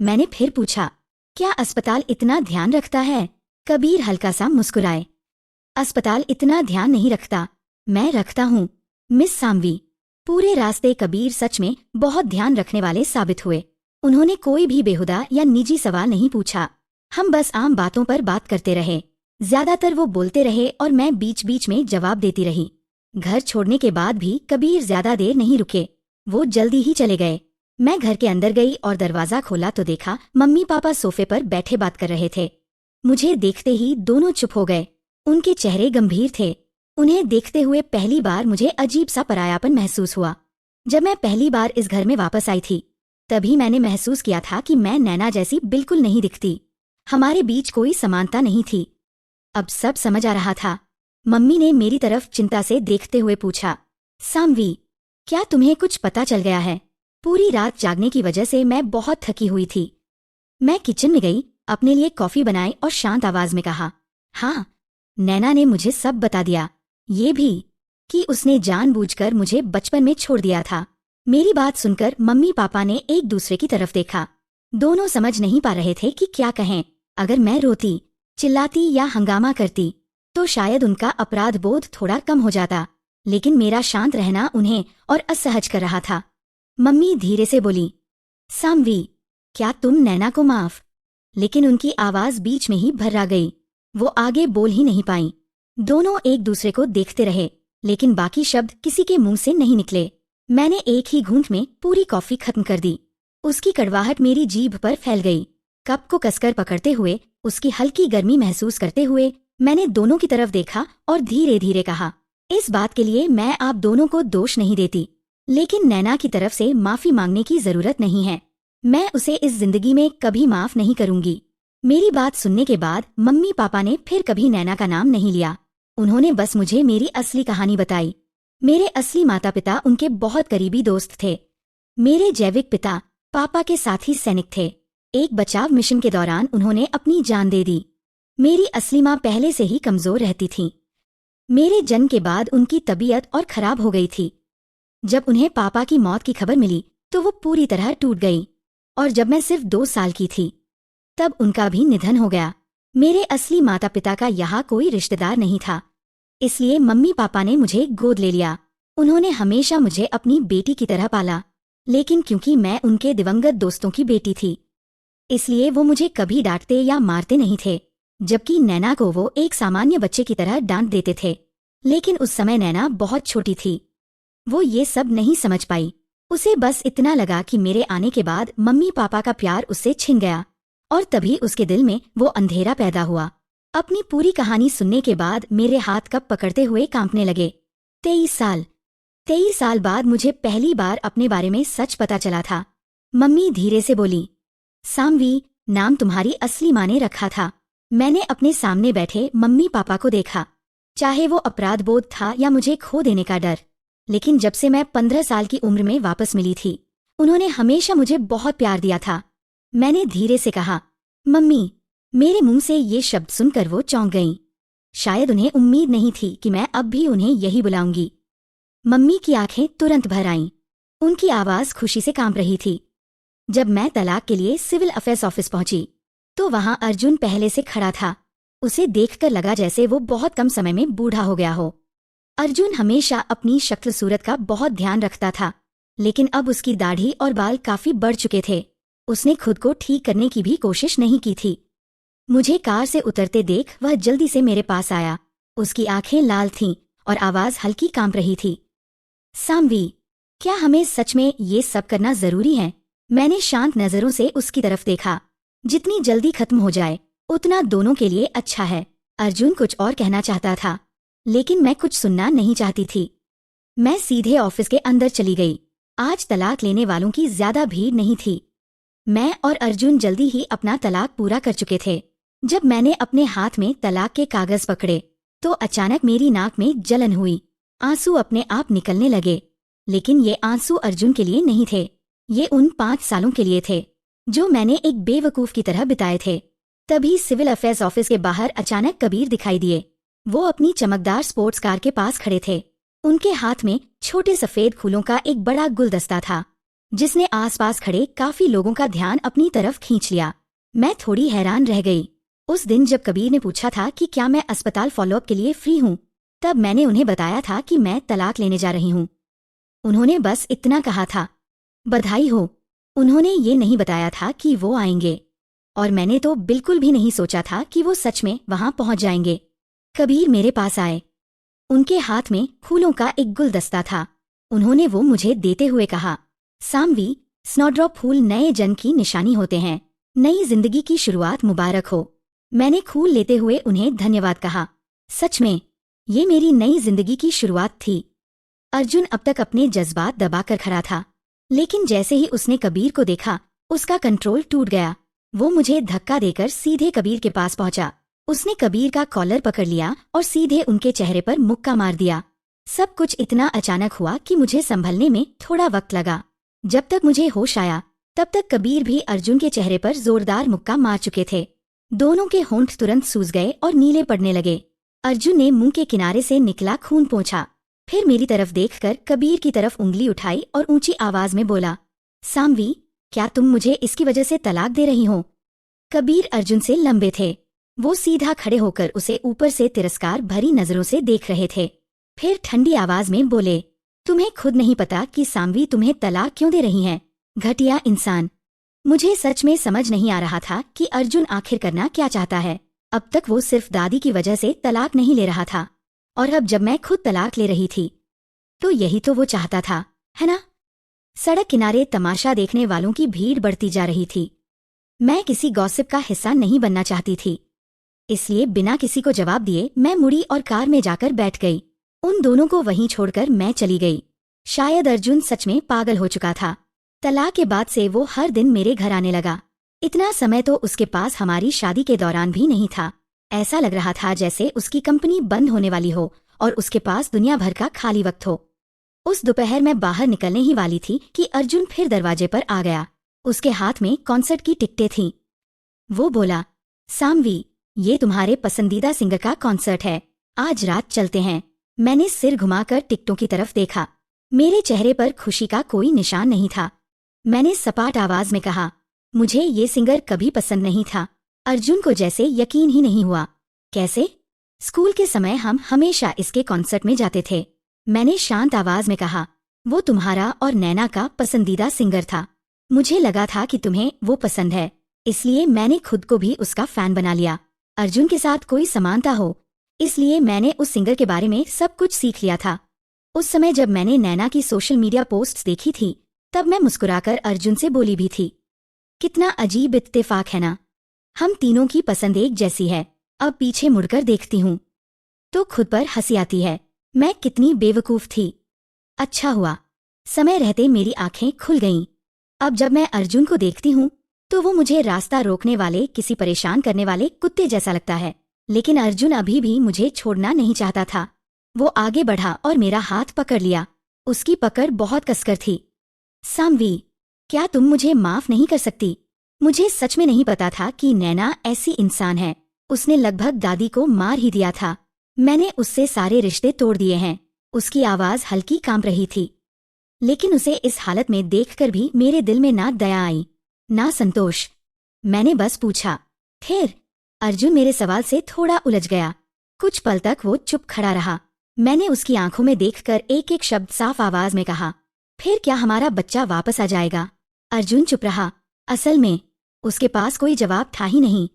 मैंने फिर पूछा, क्या अस्पताल इतना ध्यान रखता है? कबीर हल्का सा मुस्कुराए। अस्पताल इतना ध्यान नहीं रखता, मैं रखता हूँ, मिस सांवी। पूरे रास्ते कबीर सच में बहुत ध्यान रखने वाले साबित हुए। उन्होंने कोई भी बेहुदा या निजी सवाल नहीं पूछा। हम बस आम बातों पर बात करते रहे। ज्यादातर वो बोलते रहे और मैं बीच बीच में जवाब देती रही। घर छोड़ने के बाद भी कबीर ज्यादा देर नहीं रुके, वो जल्दी ही चले गए। मैं घर के अंदर गई और दरवाजा खोला तो देखा मम्मी पापा सोफे पर बैठे बात कर रहे थे। मुझे देखते ही दोनों चुप हो गए। उनके चेहरे गंभीर थे। उन्हें देखते हुए पहली बार मुझे अजीब सा परायापन महसूस हुआ। जब मैं पहली बार इस घर में वापस आई थी, तभी मैंने महसूस किया था कि मैं नैना जैसी बिल्कुल नहीं दिखती। हमारे बीच कोई समानता नहीं थी। अब सब समझ आ रहा था। मम्मी ने मेरी तरफ चिंता से देखते हुए पूछा, सामवी, क्या तुम्हें कुछ पता चल गया है? पूरी रात जागने की वजह से मैं बहुत थकी हुई थी। मैं किचन में गई, अपने लिए कॉफी बनाई और शांत आवाज में कहा, हाँ। नैना ने मुझे सब बता दिया, ये भी कि उसने जानबूझकर मुझे बचपन में छोड़ दिया था। मेरी बात सुनकर मम्मी पापा ने एक दूसरे की तरफ देखा। दोनों समझ नहीं पा रहे थे कि क्या कहें। अगर मैं रोती, चिल्लाती या हंगामा करती तो शायद उनका अपराध बोध थोड़ा कम हो जाता, लेकिन मेरा शांत रहना उन्हें और असहज कर रहा था। मम्मी धीरे से बोली, सामवी, क्या तुम नैना को माफ? लेकिन उनकी आवाज बीच में ही भर्रा गई। वो आगे बोल ही नहीं पाईं। दोनों एक दूसरे को देखते रहे, लेकिन बाकी शब्द किसी के मुंह से नहीं निकले। मैंने एक ही घूंट में पूरी कॉफी खत्म कर दी। उसकी कड़वाहट मेरी जीभ पर फैल गई। कप को कसकर पकड़ते हुए, उसकी हल्की गर्मी महसूस करते हुए मैंने दोनों की तरफ देखा और धीरे धीरे कहा, इस बात के लिए मैं आप दोनों को दोष नहीं देती, लेकिन नैना की तरफ से माफी मांगने की जरूरत नहीं है। मैं उसे इस जिंदगी में कभी माफ नहीं करूंगी। मेरी बात सुनने के बाद मम्मी पापा ने फिर कभी नैना का नाम नहीं लिया। उन्होंने बस मुझे मेरी असली कहानी बताई। मेरे असली माता पिता उनके बहुत करीबी दोस्त थे। मेरे जैविक पिता पापा के साथी सैनिक थे। एक बचाव मिशन के दौरान उन्होंने अपनी जान दे दी। मेरी असली माँ पहले से ही कमजोर रहती थी। मेरे जन्म के बाद उनकी तबीयत और खराब हो गई थी। जब उन्हें पापा की मौत की खबर मिली तो वो पूरी तरह टूट गई, और जब मैं सिर्फ 2 साल की थी तब उनका भी निधन हो गया। मेरे असली माता पिता का यहाँ कोई रिश्तेदार नहीं था, इसलिए मम्मी पापा ने मुझे गोद ले लिया। उन्होंने हमेशा मुझे अपनी बेटी की तरह पाला, लेकिन क्योंकि मैं उनके दिवंगत दोस्तों की बेटी थी, इसलिए वो मुझे कभी डांटते या मारते नहीं थे, जबकि नैना को वो एक सामान्य बच्चे की तरह डांट देते थे। लेकिन उस समय नैना बहुत छोटी थी। वो ये सब नहीं समझ पाई। उसे बस इतना लगा कि मेरे आने के बाद मम्मी पापा का प्यार उससे छिन गया, और तभी उसके दिल में वो अंधेरा पैदा हुआ। अपनी पूरी कहानी सुनने के बाद मेरे हाथ कप पकड़ते हुए कांपने लगे। 23 साल बाद मुझे पहली बार अपने बारे में सच पता चला था। मम्मी धीरे से बोली, सामवी, नाम तुम्हारी असली माँ ने रखा था। मैंने अपने सामने बैठे मम्मी पापा को देखा। चाहे वो अपराध बोध था या मुझे खो देने का डर, लेकिन जब से मैं 15 साल की उम्र में वापस मिली थी, उन्होंने हमेशा मुझे बहुत प्यार दिया था। मैंने धीरे से कहा, मम्मी। मेरे मुंह से ये शब्द सुनकर वो चौंक गईं। शायद उन्हें उम्मीद नहीं थी कि मैं अब भी उन्हें यही बुलाऊंगी। मम्मी की आंखें तुरंत भर आईं। उनकी आवाज खुशी से कांप रही थी। जब मैं तलाक के लिए सिविल अफेयर्स ऑफिस पहुंची तो वहां अर्जुन पहले से खड़ा था। उसे देखकर लगा जैसे वो बहुत कम समय में बूढ़ा हो गया हो। अर्जुन हमेशा अपनी शक्ल सूरत का बहुत ध्यान रखता था, लेकिन अब उसकी दाढ़ी और बाल काफी बढ़ चुके थे। उसने खुद को ठीक करने की भी कोशिश नहीं की थी। मुझे कार से उतरते देख वह जल्दी से मेरे पास आया। उसकी आंखें लाल थीं और आवाज हल्की कांप रही थी। सामवी, क्या हमें सच में ये सब करना जरूरी है? मैंने शांत नजरों से उसकी तरफ देखा। जितनी जल्दी खत्म हो जाए उतना दोनों के लिए अच्छा है। अर्जुन कुछ और कहना चाहता था, लेकिन मैं कुछ सुनना नहीं चाहती थी। मैं सीधे ऑफिस के अंदर चली गई। आज तलाक लेने वालों की ज्यादा भीड़ नहीं थी। मैं और अर्जुन जल्दी ही अपना तलाक पूरा कर चुके थे। जब मैंने अपने हाथ में तलाक के कागज पकड़े तो अचानक मेरी नाक में जलन हुई। आंसू अपने आप निकलने लगे। लेकिन ये आंसू अर्जुन के लिए नहीं थे। ये उन 5 सालों के लिए थे जो मैंने एक बेवकूफ की तरह बिताए थे। तभी सिविल अफेयर्स ऑफिस के बाहर अचानक कबीर दिखाई दिए। वो अपनी चमकदार स्पोर्ट्स कार के पास खड़े थे। उनके हाथ में छोटे सफेद फूलों का एक बड़ा गुलदस्ता था जिसने आसपास खड़े काफी लोगों का ध्यान अपनी तरफ खींच लिया। मैं थोड़ी हैरान रह गई। उस दिन जब कबीर ने पूछा था कि क्या मैं अस्पताल फॉलोअप के लिए फ्री हूँ, तब मैंने उन्हें बताया था कि मैं तलाक लेने जा रही हूँ। उन्होंने बस इतना कहा था, बधाई हो। उन्होंने ये नहीं बताया था कि वो आएंगे, और मैंने तो बिल्कुल भी नहीं सोचा था कि वो सच में वहां पहुंच जाएंगे। कबीर मेरे पास आए। उनके हाथ में फूलों का एक गुलदस्ता था। उन्होंने वो मुझे देते हुए कहा, सामवी, स्नोड्रॉप फूल नए जन्म की निशानी होते हैं। नई जिंदगी की शुरुआत मुबारक हो। मैंने फूल लेते हुए उन्हें धन्यवाद कहा। सच में ये मेरी नई जिंदगी की शुरुआत थी। अर्जुन अब तक अपने जज्बात दबाकर खड़ा था, लेकिन जैसे ही उसने कबीर को देखा उसका कंट्रोल टूट गया। वो मुझे धक्का देकर सीधे कबीर के पास पहुंचा। उसने कबीर का कॉलर पकड़ लिया और सीधे उनके चेहरे पर मुक्का मार दिया। सब कुछ इतना अचानक हुआ कि मुझे संभलने में थोड़ा वक्त लगा। जब तक मुझे होश आया तब तक कबीर भी अर्जुन के चेहरे पर जोरदार मुक्का मार चुके थे। दोनों के होंठ तुरंत सूज गए और नीले पड़ने लगे। अर्जुन ने मुंह के किनारे से निकला खून पोंछा, फिर मेरी तरफ देखकर कबीर की तरफ उंगली उठाई और ऊंची आवाज में बोला, सामवी, क्या तुम मुझे इसकी वजह से तलाक दे रही हो? कबीर अर्जुन से लंबे थे। वो सीधा खड़े होकर उसे ऊपर से तिरस्कार भरी नजरों से देख रहे थे। फिर ठंडी आवाज में बोले, तुम्हें खुद नहीं पता कि सामवी तुम्हें तलाक क्यों दे रही हैं? घटिया इंसान। मुझे सच में समझ नहीं आ रहा था कि अर्जुन आखिर करना क्या चाहता है। अब तक वो सिर्फ दादी की वजह से तलाक नहीं ले रहा था, और अब जब मैं खुद तलाक ले रही थी तो यही तो वो चाहता था, है ना? सड़क किनारे तमाशा देखने वालों की भीड़ बढ़ती जा रही थी। मैं किसी गॉसिप का हिस्सा नहीं बनना चाहती थी, इसलिए बिना किसी को जवाब दिए मैं मुड़ी और कार में जाकर बैठ गई। उन दोनों को वहीं छोड़कर मैं चली गई। शायद अर्जुन सच में पागल हो चुका था। तलाक के बाद से वो हर दिन मेरे घर आने लगा। इतना समय तो उसके पास हमारी शादी के दौरान भी नहीं था। ऐसा लग रहा था जैसे उसकी कंपनी बंद होने वाली हो और उसके पास दुनिया भर का खाली वक्त हो। उस दोपहर मैं बाहर निकलने ही वाली थी कि अर्जुन फिर दरवाजे पर आ गया। उसके हाथ में कॉन्सर्ट की टिकटें थीं। वो बोला, सामवी, ये तुम्हारे पसंदीदा सिंगर का कॉन्सर्ट है, आज रात चलते हैं। मैंने सिर घुमाकर टिकटों की तरफ देखा। मेरे चेहरे पर खुशी का कोई निशान नहीं था। मैंने सपाट आवाज में कहा, मुझे ये सिंगर कभी पसंद नहीं था। अर्जुन को जैसे यकीन ही नहीं हुआ। कैसे? स्कूल के समय हम हमेशा इसके कॉन्सर्ट में जाते थे। मैंने शांत आवाज में कहा, वो तुम्हारा और नैना का पसंदीदा सिंगर था। मुझे लगा था कि तुम्हें वो पसंद है, इसलिए मैंने खुद को भी उसका फैन बना लिया। अर्जुन के साथ कोई समानता हो, इसलिए मैंने उस सिंगर के बारे में सब कुछ सीख लिया था। उस समय जब मैंने नैना की सोशल मीडिया पोस्ट्स देखी थी तब मैं मुस्कुराकर अर्जुन से बोली भी थी, कितना अजीब इत्तेफाक है ना, हम तीनों की पसंद एक जैसी है। अब पीछे मुड़कर देखती हूँ तो खुद पर हंसी आती है। मैं कितनी बेवकूफ थी। अच्छा हुआ समय रहते मेरी आंखें खुल गईं। अब जब मैं अर्जुन को देखती हूँ तो वो मुझे रास्ता रोकने वाले किसी परेशान करने वाले कुत्ते जैसा लगता है। लेकिन अर्जुन अभी भी मुझे छोड़ना नहीं चाहता था। वो आगे बढ़ा और मेरा हाथ पकड़ लिया। उसकी पकड़ बहुत कसकर थी। सामवी, क्या तुम मुझे माफ नहीं कर सकती? मुझे सच में नहीं पता था कि नैना ऐसी इंसान है। उसने लगभग दादी को मार ही दिया था। मैंने उससे सारे रिश्ते तोड़ दिए हैं। उसकी आवाज हल्की कांप रही थी, लेकिन उसे इस हालत में देखकर भी मेरे दिल में ना दया आई ना संतोष। मैंने बस पूछा, फिर? अर्जुन मेरे सवाल से थोड़ा उलझ गया। कुछ पल तक वो चुप खड़ा रहा। मैंने उसकी आंखों में देखकर एक एक शब्द साफ आवाज में कहा, फिर क्या हमारा बच्चा वापस आ जाएगा? अर्जुन चुप रहा। असल में उसके पास कोई जवाब था ही नहीं।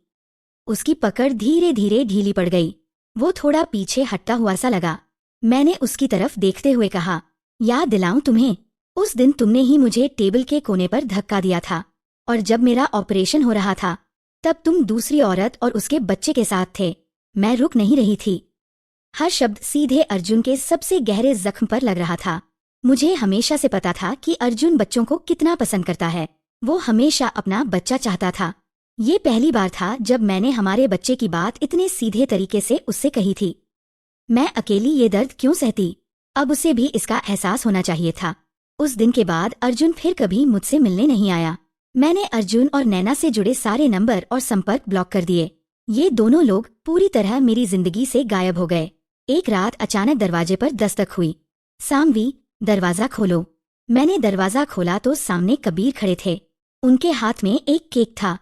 उसकी पकड़ धीरे धीरे ढीली पड़ गई। वो थोड़ा पीछे हटता हुआ सा लगा। मैंने उसकी तरफ देखते हुए कहा, याद दिलाऊं तुम्हें, उस दिन तुमने ही मुझे टेबल के कोने पर धक्का दिया था, और जब मेरा ऑपरेशन हो रहा था तब तुम दूसरी औरत और उसके बच्चे के साथ थे। मैं रुक नहीं रही थी। हर शब्द सीधे अर्जुन के सबसे गहरे जख्म पर लग रहा था। मुझे हमेशा से पता था कि अर्जुन बच्चों को कितना पसंद करता है। वो हमेशा अपना बच्चा चाहता था। ये पहली बार था जब मैंने हमारे बच्चे की बात इतने सीधे तरीके से उससे कही थी। मैं अकेली ये दर्द क्यों सहती? अब उसे भी इसका एहसास होना चाहिए था। उस दिन के बाद अर्जुन फिर कभी मुझसे मिलने नहीं आया। मैंने अर्जुन और नैना से जुड़े सारे नंबर और संपर्क ब्लॉक कर दिए। ये दोनों लोग पूरी तरह मेरी जिंदगी से गायब हो गए। एक रात अचानक दरवाजे पर दस्तक हुई। सामवी, दरवाजा खोलो। मैंने दरवाजा खोला तो सामने कबीर खड़े थे। उनके हाथ में एक केक था।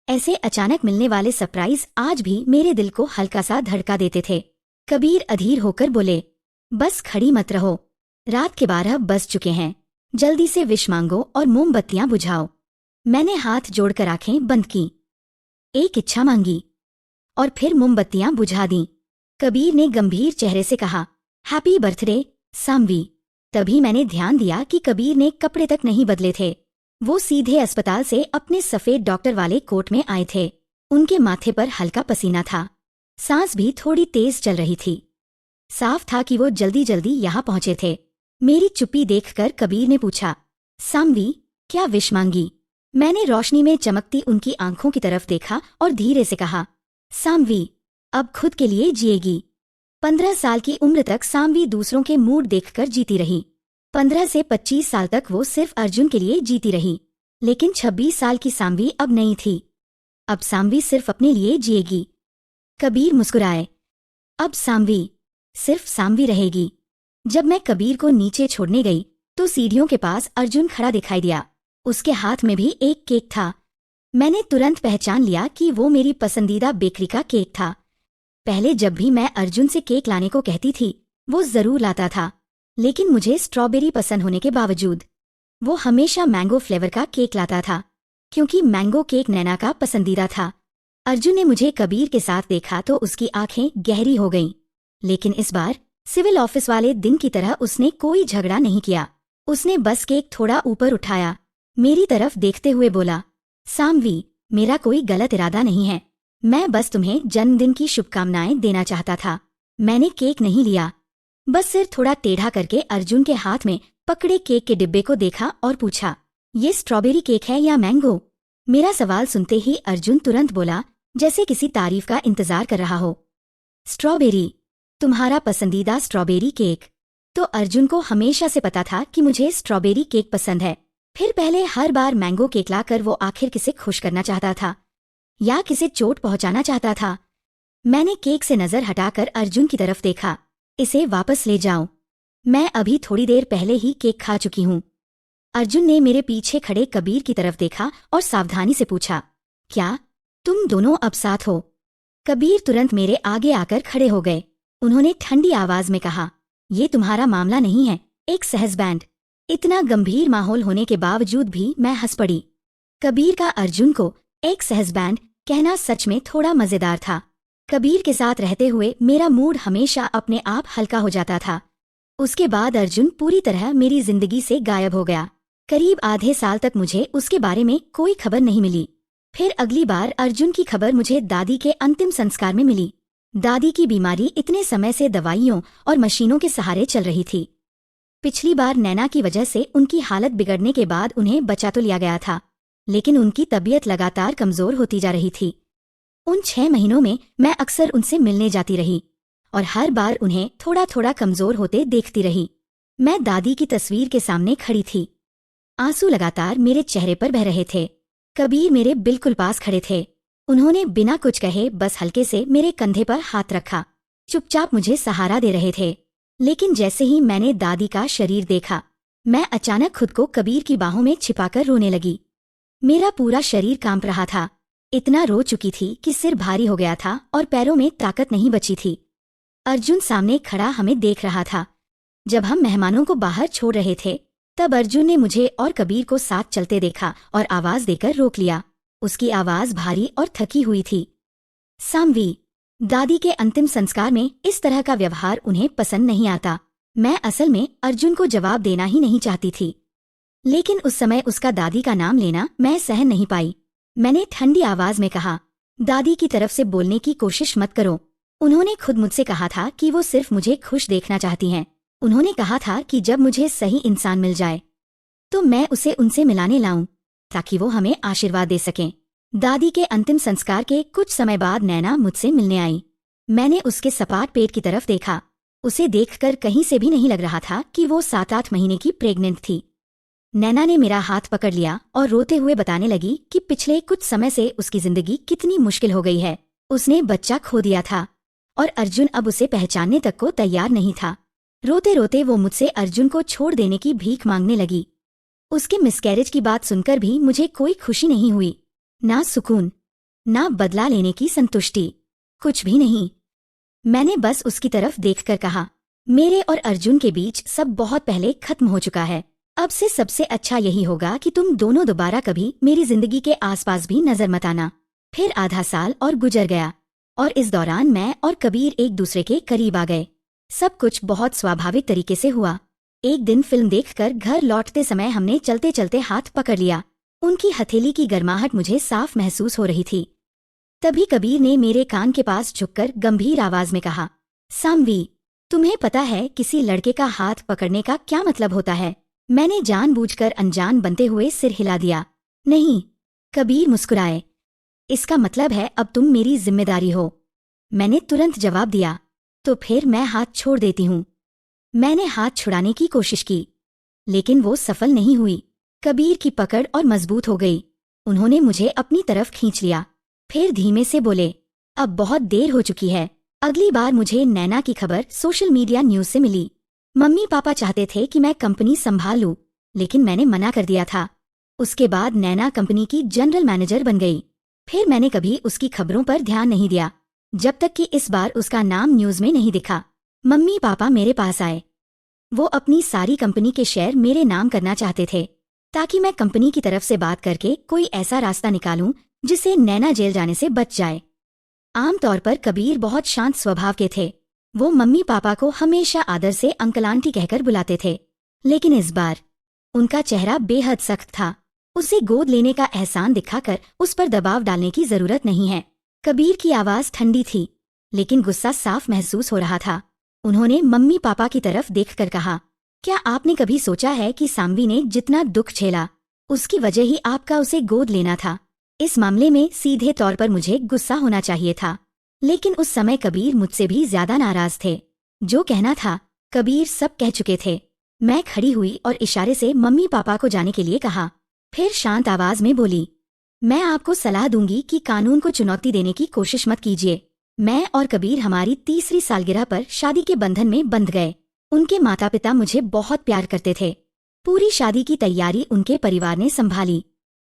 ऐसे अचानक मिलने वाले सरप्राइज आज भी मेरे दिल को हल्का सा धड़का देते थे। कबीर अधीर होकर बोले, बस खड़ी मत रहो। रात के 12 बज चुके हैं। जल्दी से विश मांगो और मोमबत्तियां बुझाओ। मैंने हाथ जोड़कर आंखें बंद की, एक इच्छा मांगी और फिर मोमबत्तियां बुझा दी। कबीर ने गंभीर चेहरे से कहा, हैप्पी बर्थडे सामवी। तभी मैंने ध्यान दिया कि कबीर ने कपड़े तक नहीं बदले थे। वो सीधे अस्पताल से अपने सफेद डॉक्टर वाले कोट में आए थे। उनके माथे पर हल्का पसीना था। सांस भी थोड़ी तेज चल रही थी। साफ था कि वो जल्दी जल्दी यहाँ पहुंचे थे। मेरी चुप्पी देखकर कबीर ने पूछा, सामवी, क्या विश मांगी? मैंने रोशनी में चमकती उनकी आंखों की तरफ देखा और धीरे से कहा, सामवी, अब खुद के लिए जिएगी। 15 साल की उम्र तक सामवी दूसरों के मूड देखकर जीती रही। 15 से 25 साल तक वो सिर्फ अर्जुन के लिए जीती रही। लेकिन 26 साल की सामवी अब नहीं थी। अब सामवी सिर्फ अपने लिए जिएगी। कबीर मुस्कुराए, अब सामवी सिर्फ सामवी रहेगी। जब मैं कबीर को नीचे छोड़ने गई तो सीढ़ियों के पास अर्जुन खड़ा दिखाई दिया। उसके हाथ में भी एक केक था। मैंने तुरंत पहचान लिया कि वो मेरी पसंदीदा बेकरी का केक था। पहले जब भी मैं अर्जुन से केक लाने को कहती थी, वो जरूर लाता था। लेकिन मुझे स्ट्रॉबेरी पसंद होने के बावजूद वो हमेशा मैंगो फ्लेवर का केक लाता था, क्योंकि मैंगो केक नैना का पसंदीदा था। अर्जुन ने मुझे कबीर के साथ देखा तो उसकी आंखें गहरी हो गईं। लेकिन इस बार सिविल ऑफिस वाले दिन की तरह उसने कोई झगड़ा नहीं किया। उसने बस केक थोड़ा ऊपर उठाया, मेरी तरफ देखते हुए बोला, सामवी, मेरा कोई गलत इरादा नहीं है। मैं बस तुम्हें जन्मदिन की शुभकामनाएं देना चाहता था। मैंने केक नहीं लिया। बस सिर थोड़ा टेढ़ा करके अर्जुन के हाथ में पकड़े केक के डिब्बे को देखा और पूछा, ये स्ट्रॉबेरी केक है या मैंगो? मेरा सवाल सुनते ही अर्जुन तुरंत बोला, जैसे किसी तारीफ का इंतजार कर रहा हो, स्ट्रॉबेरी, तुम्हारा पसंदीदा स्ट्रॉबेरी केक। तो अर्जुन को हमेशा से पता था कि मुझे स्ट्रॉबेरी केक पसंद है। फिर पहले हर बार मैंगो केक लाकर वो आखिर किसे खुश करना चाहता था या किसे चोट पहुंचाना चाहता था। मैंने केक से नजर हटाकर अर्जुन की तरफ देखा, इसे वापस ले जाओ। मैं अभी थोड़ी देर पहले ही केक खा चुकी हूँ। अर्जुन ने मेरे पीछे खड़े कबीर की तरफ देखा और सावधानी से पूछा, क्या तुम दोनों अब साथ हो? कबीर तुरंत मेरे आगे आकर खड़े हो गए। उन्होंने ठंडी आवाज में कहा, ये तुम्हारा मामला नहीं है, एक सहज बैंड। इतना गंभीर माहौल होने के बावजूद भी मैं हंस पड़ी। कबीर का अर्जुन को एक सहज बैंड कहना सच में थोड़ा मजेदार था। कबीर के साथ रहते हुए मेरा मूड हमेशा अपने आप हल्का हो जाता था। उसके बाद अर्जुन पूरी तरह मेरी जिंदगी से गायब हो गया। करीब आधे साल तक मुझे उसके बारे में कोई खबर नहीं मिली। फिर अगली बार अर्जुन की खबर मुझे दादी के अंतिम संस्कार में मिली। दादी की बीमारी इतने समय से दवाइयों और मशीनों के सहारे चल रही थी। पिछली बार नैना की वजह से उनकी हालत बिगड़ने के बाद उन्हें बचा तो लिया गया था, लेकिन उनकी तबीयत लगातार कमजोर होती जा रही थी। उन 6 महीनों में मैं अक्सर उनसे मिलने जाती रही और हर बार उन्हें थोड़ा थोड़ा कमजोर होते देखती रही। मैं दादी की तस्वीर के सामने खड़ी थी। आंसू लगातार मेरे चेहरे पर बह रहे थे। कबीर मेरे बिल्कुल पास खड़े थे। उन्होंने बिना कुछ कहे बस हल्के से मेरे कंधे पर हाथ रखा, चुपचाप मुझे सहारा दे रहे थे। लेकिन जैसे ही मैंने दादी का शरीर देखा, मैं अचानक खुद को कबीर की बाहों में छिपाकर रोने लगी। मेरा पूरा शरीर कांप रहा था। इतना रो चुकी थी कि सिर भारी हो गया था और पैरों में ताकत नहीं बची थी। अर्जुन सामने खड़ा हमें देख रहा था। जब हम मेहमानों को बाहर छोड़ रहे थे, तब अर्जुन ने मुझे और कबीर को साथ चलते देखा और आवाज देकर रोक लिया। उसकी आवाज भारी और थकी हुई थी। सामवी, दादी के अंतिम संस्कार में इस तरह का व्यवहार उन्हें पसंद नहीं आता। मैं असल में अर्जुन को जवाब देना ही नहीं चाहती थी, लेकिन उस समय उसका दादी का नाम लेना मैं सहन नहीं पाई। मैंने ठंडी आवाज में कहा, दादी की तरफ से बोलने की कोशिश मत करो। उन्होंने खुद मुझसे कहा था कि वो सिर्फ मुझे खुश देखना चाहती हैं। उन्होंने कहा था कि जब मुझे सही इंसान मिल जाए तो मैं उसे उनसे मिलाने लाऊं ताकि वो हमें आशीर्वाद दे सकें। दादी के अंतिम संस्कार के कुछ समय बाद नैना मुझसे मिलने आई। मैंने उसके सपाट पेट की तरफ देखा। उसे देखकर कहीं से भी नहीं लग रहा था कि वो 7-8 महीने की प्रेग्नेंट थी। नैना ने मेरा हाथ पकड़ लिया और रोते हुए बताने लगी कि पिछले कुछ समय से उसकी जिंदगी कितनी मुश्किल हो गई है। उसने बच्चा खो दिया था और अर्जुन अब उसे पहचानने तक को तैयार नहीं था। रोते रोते वो मुझसे अर्जुन को छोड़ देने की भीख मांगने लगी। उसके मिसकैरेज की बात सुनकर भी मुझे कोई खुशी नहीं हुई, ना सुकून, ना बदला लेने की संतुष्टि, कुछ भी नहीं। मैंने बस उसकी तरफ देखकर कहा, मेरे और अर्जुन के बीच सब बहुत पहले खत्म हो चुका है। अब से सबसे अच्छा यही होगा कि तुम दोनों दोबारा कभी मेरी जिंदगी के आसपास भी नजर मत आना। फिर आधा साल और गुजर गया और इस दौरान मैं और कबीर एक दूसरे के करीब आ गए। सब कुछ बहुत स्वाभाविक तरीके से हुआ। एक दिन फिल्म देखकर घर लौटते समय हमने चलते चलते हाथ पकड़ लिया। उनकी हथेली की गर्माहट मुझे साफ महसूस हो रही थी। तभी कबीर ने मेरे कान के पास झुककर गंभीर आवाज में कहा, साम्वी, तुम्हें पता है किसी लड़के का हाथ पकड़ने का क्या मतलब होता है? मैंने जानबूझकर अनजान बनते हुए सिर हिला दिया। नहीं, कबीर मुस्कुराए। इसका मतलब है अब तुम मेरी जिम्मेदारी हो। मैंने तुरंत जवाब दिया, तो फिर मैं हाथ छोड़ देती हूँ। मैंने हाथ छुड़ाने की कोशिश की, लेकिन वो सफल नहीं हुई। कबीर की पकड़ और मजबूत हो गई। उन्होंने मुझे अपनी तरफ खींच लिया। फिर धीमे से बोले, अब बहुत देर हो चुकी है। अगली बार मुझे नैना की खबर सोशल मीडिया न्यूज से मिली। मम्मी पापा चाहते थे कि मैं कंपनी संभाल लूं, लेकिन मैंने मना कर दिया था। उसके बाद नैना कंपनी की जनरल मैनेजर बन गई। फिर मैंने कभी उसकी खबरों पर ध्यान नहीं दिया, जब तक कि इस बार उसका नाम न्यूज में नहीं दिखा। मम्मी पापा मेरे पास आए। वो अपनी सारी कंपनी के शेयर मेरे नाम करना चाहते थे, ताकि मैं कंपनी की तरफ से बात करके कोई ऐसा रास्ता निकालूं जिससे नैना जेल जाने से बच जाए। आमतौर पर कबीर बहुत शांत स्वभाव के थे। वो मम्मी पापा को हमेशा आदर से अंकल आंटी कहकर बुलाते थे, लेकिन इस बार उनका चेहरा बेहद सख्त था। उसे गोद लेने का एहसान दिखाकर उस पर दबाव डालने की जरूरत नहीं है। कबीर की आवाज ठंडी थी, लेकिन गुस्सा साफ महसूस हो रहा था। उन्होंने मम्मी पापा की तरफ देखकर कहा, क्या आपने कभी सोचा है कि साम्वी ने जितना दुख झेला उसकी वजह ही आपका उसे गोद लेना था? इस मामले में सीधे तौर पर मुझे गुस्सा होना चाहिए था, लेकिन उस समय कबीर मुझसे भी ज्यादा नाराज थे। जो कहना था कबीर सब कह चुके थे। मैं खड़ी हुई और इशारे से मम्मी पापा को जाने के लिए कहा। फिर शांत आवाज में बोली, मैं आपको सलाह दूंगी कि कानून को चुनौती देने की कोशिश मत कीजिए। मैं और कबीर हमारी 3री सालगिरह पर शादी के बंधन में बंध गए। उनके माता पिता मुझे बहुत प्यार करते थे। पूरी शादी की तैयारी उनके परिवार ने संभाली,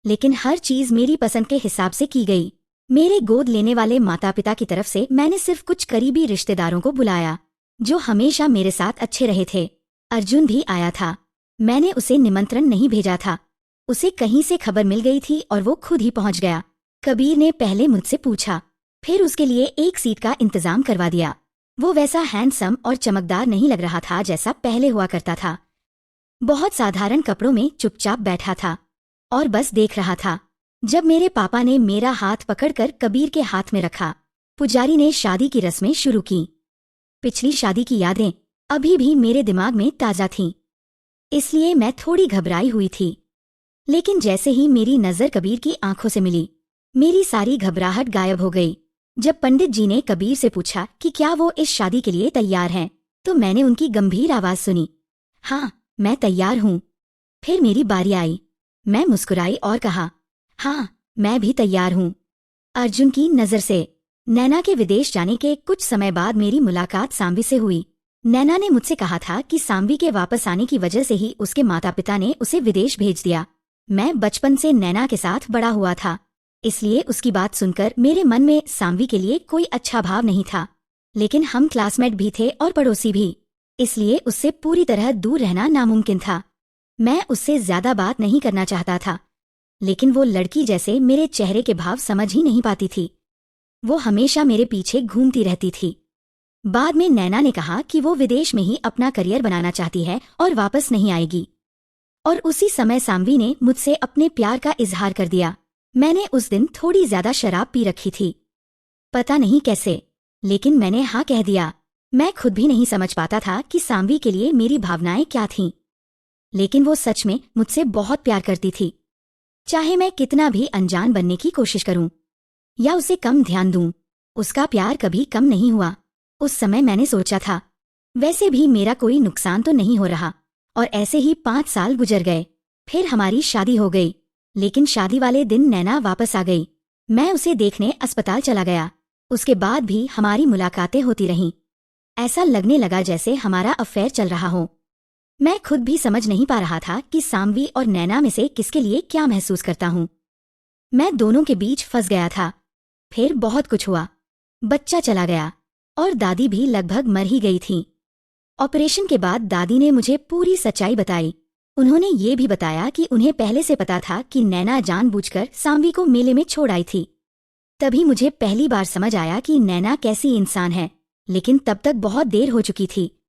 लेकिन हर चीज मेरी पसंद के हिसाब से की गई। मेरे गोद लेने वाले माता पिता की तरफ से मैंने सिर्फ कुछ करीबी रिश्तेदारों को बुलाया, जो हमेशा मेरे साथ अच्छे रहे थे। अर्जुन भी आया था। मैंने उसे निमंत्रण नहीं भेजा था। उसे कहीं से खबर मिल गई थी और वो खुद ही पहुंच गया। कबीर ने पहले मुझसे पूछा, फिर उसके लिए एक सीट का इंतजाम करवा दिया। वो वैसा हैंडसम और चमकदार नहीं लग रहा था जैसा पहले हुआ करता था। बहुत साधारण कपड़ों में चुपचाप बैठा था और बस देख रहा था। जब मेरे पापा ने मेरा हाथ पकड़कर कबीर के हाथ में रखा, पुजारी ने शादी की रस्में शुरू की। पिछली शादी की यादें अभी भी मेरे दिमाग में ताजा थीं, इसलिए मैं थोड़ी घबराई हुई थी। लेकिन जैसे ही मेरी नजर कबीर की आंखों से मिली, मेरी सारी घबराहट गायब हो गई। जब पंडित जी ने कबीर से पूछा कि क्या वो इस शादी के लिए तैयार हैं, तो मैंने उनकी गंभीर आवाज सुनी, हाँ, मैं तैयार हूँ। फिर मेरी बारी आई। मैं मुस्कुराई और कहा, हाँ, मैं भी तैयार हूँ। अर्जुन की नजर से नैना के विदेश जाने के कुछ समय बाद मेरी मुलाकात साम्वी से हुई। नैना ने मुझसे कहा था कि साम्वी के वापस आने की वजह से ही उसके माता पिता ने उसे विदेश भेज दिया। मैं बचपन से नैना के साथ बड़ा हुआ था, इसलिए उसकी बात सुनकर मेरे मन में साम्वी के लिए कोई अच्छा भाव नहीं था। लेकिन हम क्लासमेट भी थे और पड़ोसी भी, इसलिए उससे पूरी तरह दूर रहना नामुमकिन था। मैं उससे ज्यादा बात नहीं करना चाहता था, लेकिन वो लड़की जैसे मेरे चेहरे के भाव समझ ही नहीं पाती थी। वो हमेशा मेरे पीछे घूमती रहती थी। बाद में नैना ने कहा कि वो विदेश में ही अपना करियर बनाना चाहती है और वापस नहीं आएगी। और उसी समय साम्वी ने मुझसे अपने प्यार का इजहार कर दिया। मैंने उस दिन थोड़ी ज्यादा शराब पी रखी थी। पता नहीं कैसे, लेकिन मैंने हाँ कह दिया। मैं खुद भी नहीं समझ पाता था कि साम्वी के लिए मेरी भावनाएं क्या थीं। लेकिन वो सच में मुझसे बहुत प्यार करती थी। चाहे मैं कितना भी अनजान बनने की कोशिश करूं या उसे कम ध्यान दूं, उसका प्यार कभी कम नहीं हुआ। उस समय मैंने सोचा था, वैसे भी मेरा कोई नुकसान तो नहीं हो रहा। और ऐसे ही 5 साल गुजर गए। फिर हमारी शादी हो गई। लेकिन शादी वाले दिन नैना वापस आ गई। मैं उसे देखने अस्पताल चला गया। उसके बाद भी हमारी मुलाकातें होती रहीं। ऐसा लगने लगा जैसे हमारा अफेयर चल रहा हो। मैं खुद भी समझ नहीं पा रहा था कि साम्वी और नैना में से किसके लिए क्या महसूस करता हूँ। मैं दोनों के बीच फंस गया था। फिर बहुत कुछ हुआ। बच्चा चला गया और दादी भी लगभग मर ही गई थी। ऑपरेशन के बाद दादी ने मुझे पूरी सच्चाई बताई। उन्होंने ये भी बताया कि उन्हें पहले से पता था कि नैना जानबूझकर साम्वी को मेले में छोड़ आई थी। तभी मुझे पहली बार समझ आया कि नैना कैसी इंसान है। लेकिन तब तक बहुत देर हो चुकी थी।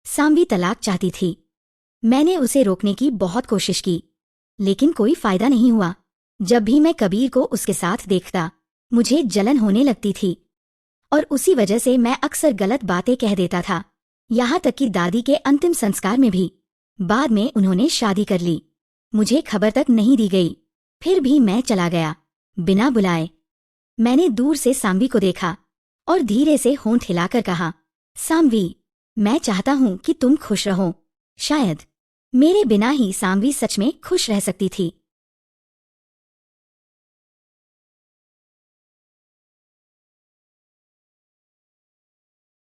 साम्वी तलाक चाहती थी। मैंने उसे रोकने की बहुत कोशिश की, लेकिन कोई फायदा नहीं हुआ। जब भी मैं कबीर को उसके साथ देखता, मुझे जलन होने लगती थी। और उसी वजह से मैं अक्सर गलत बातें कह देता था। यहाँ तक कि दादी के अंतिम संस्कार में भी। बाद में उन्होंने शादी कर ली। मुझे खबर तक नहीं दी गई। फिर भी मैं चला गया, बिना बुलाए। मैंने दूर से साम्वी को देखा और धीरे से होंठ हिलाकर कहा, साम्वी, मैं चाहता हूं कि तुम खुश रहो। शायद मेरे बिना ही साम्वी सच में खुश रह सकती थी।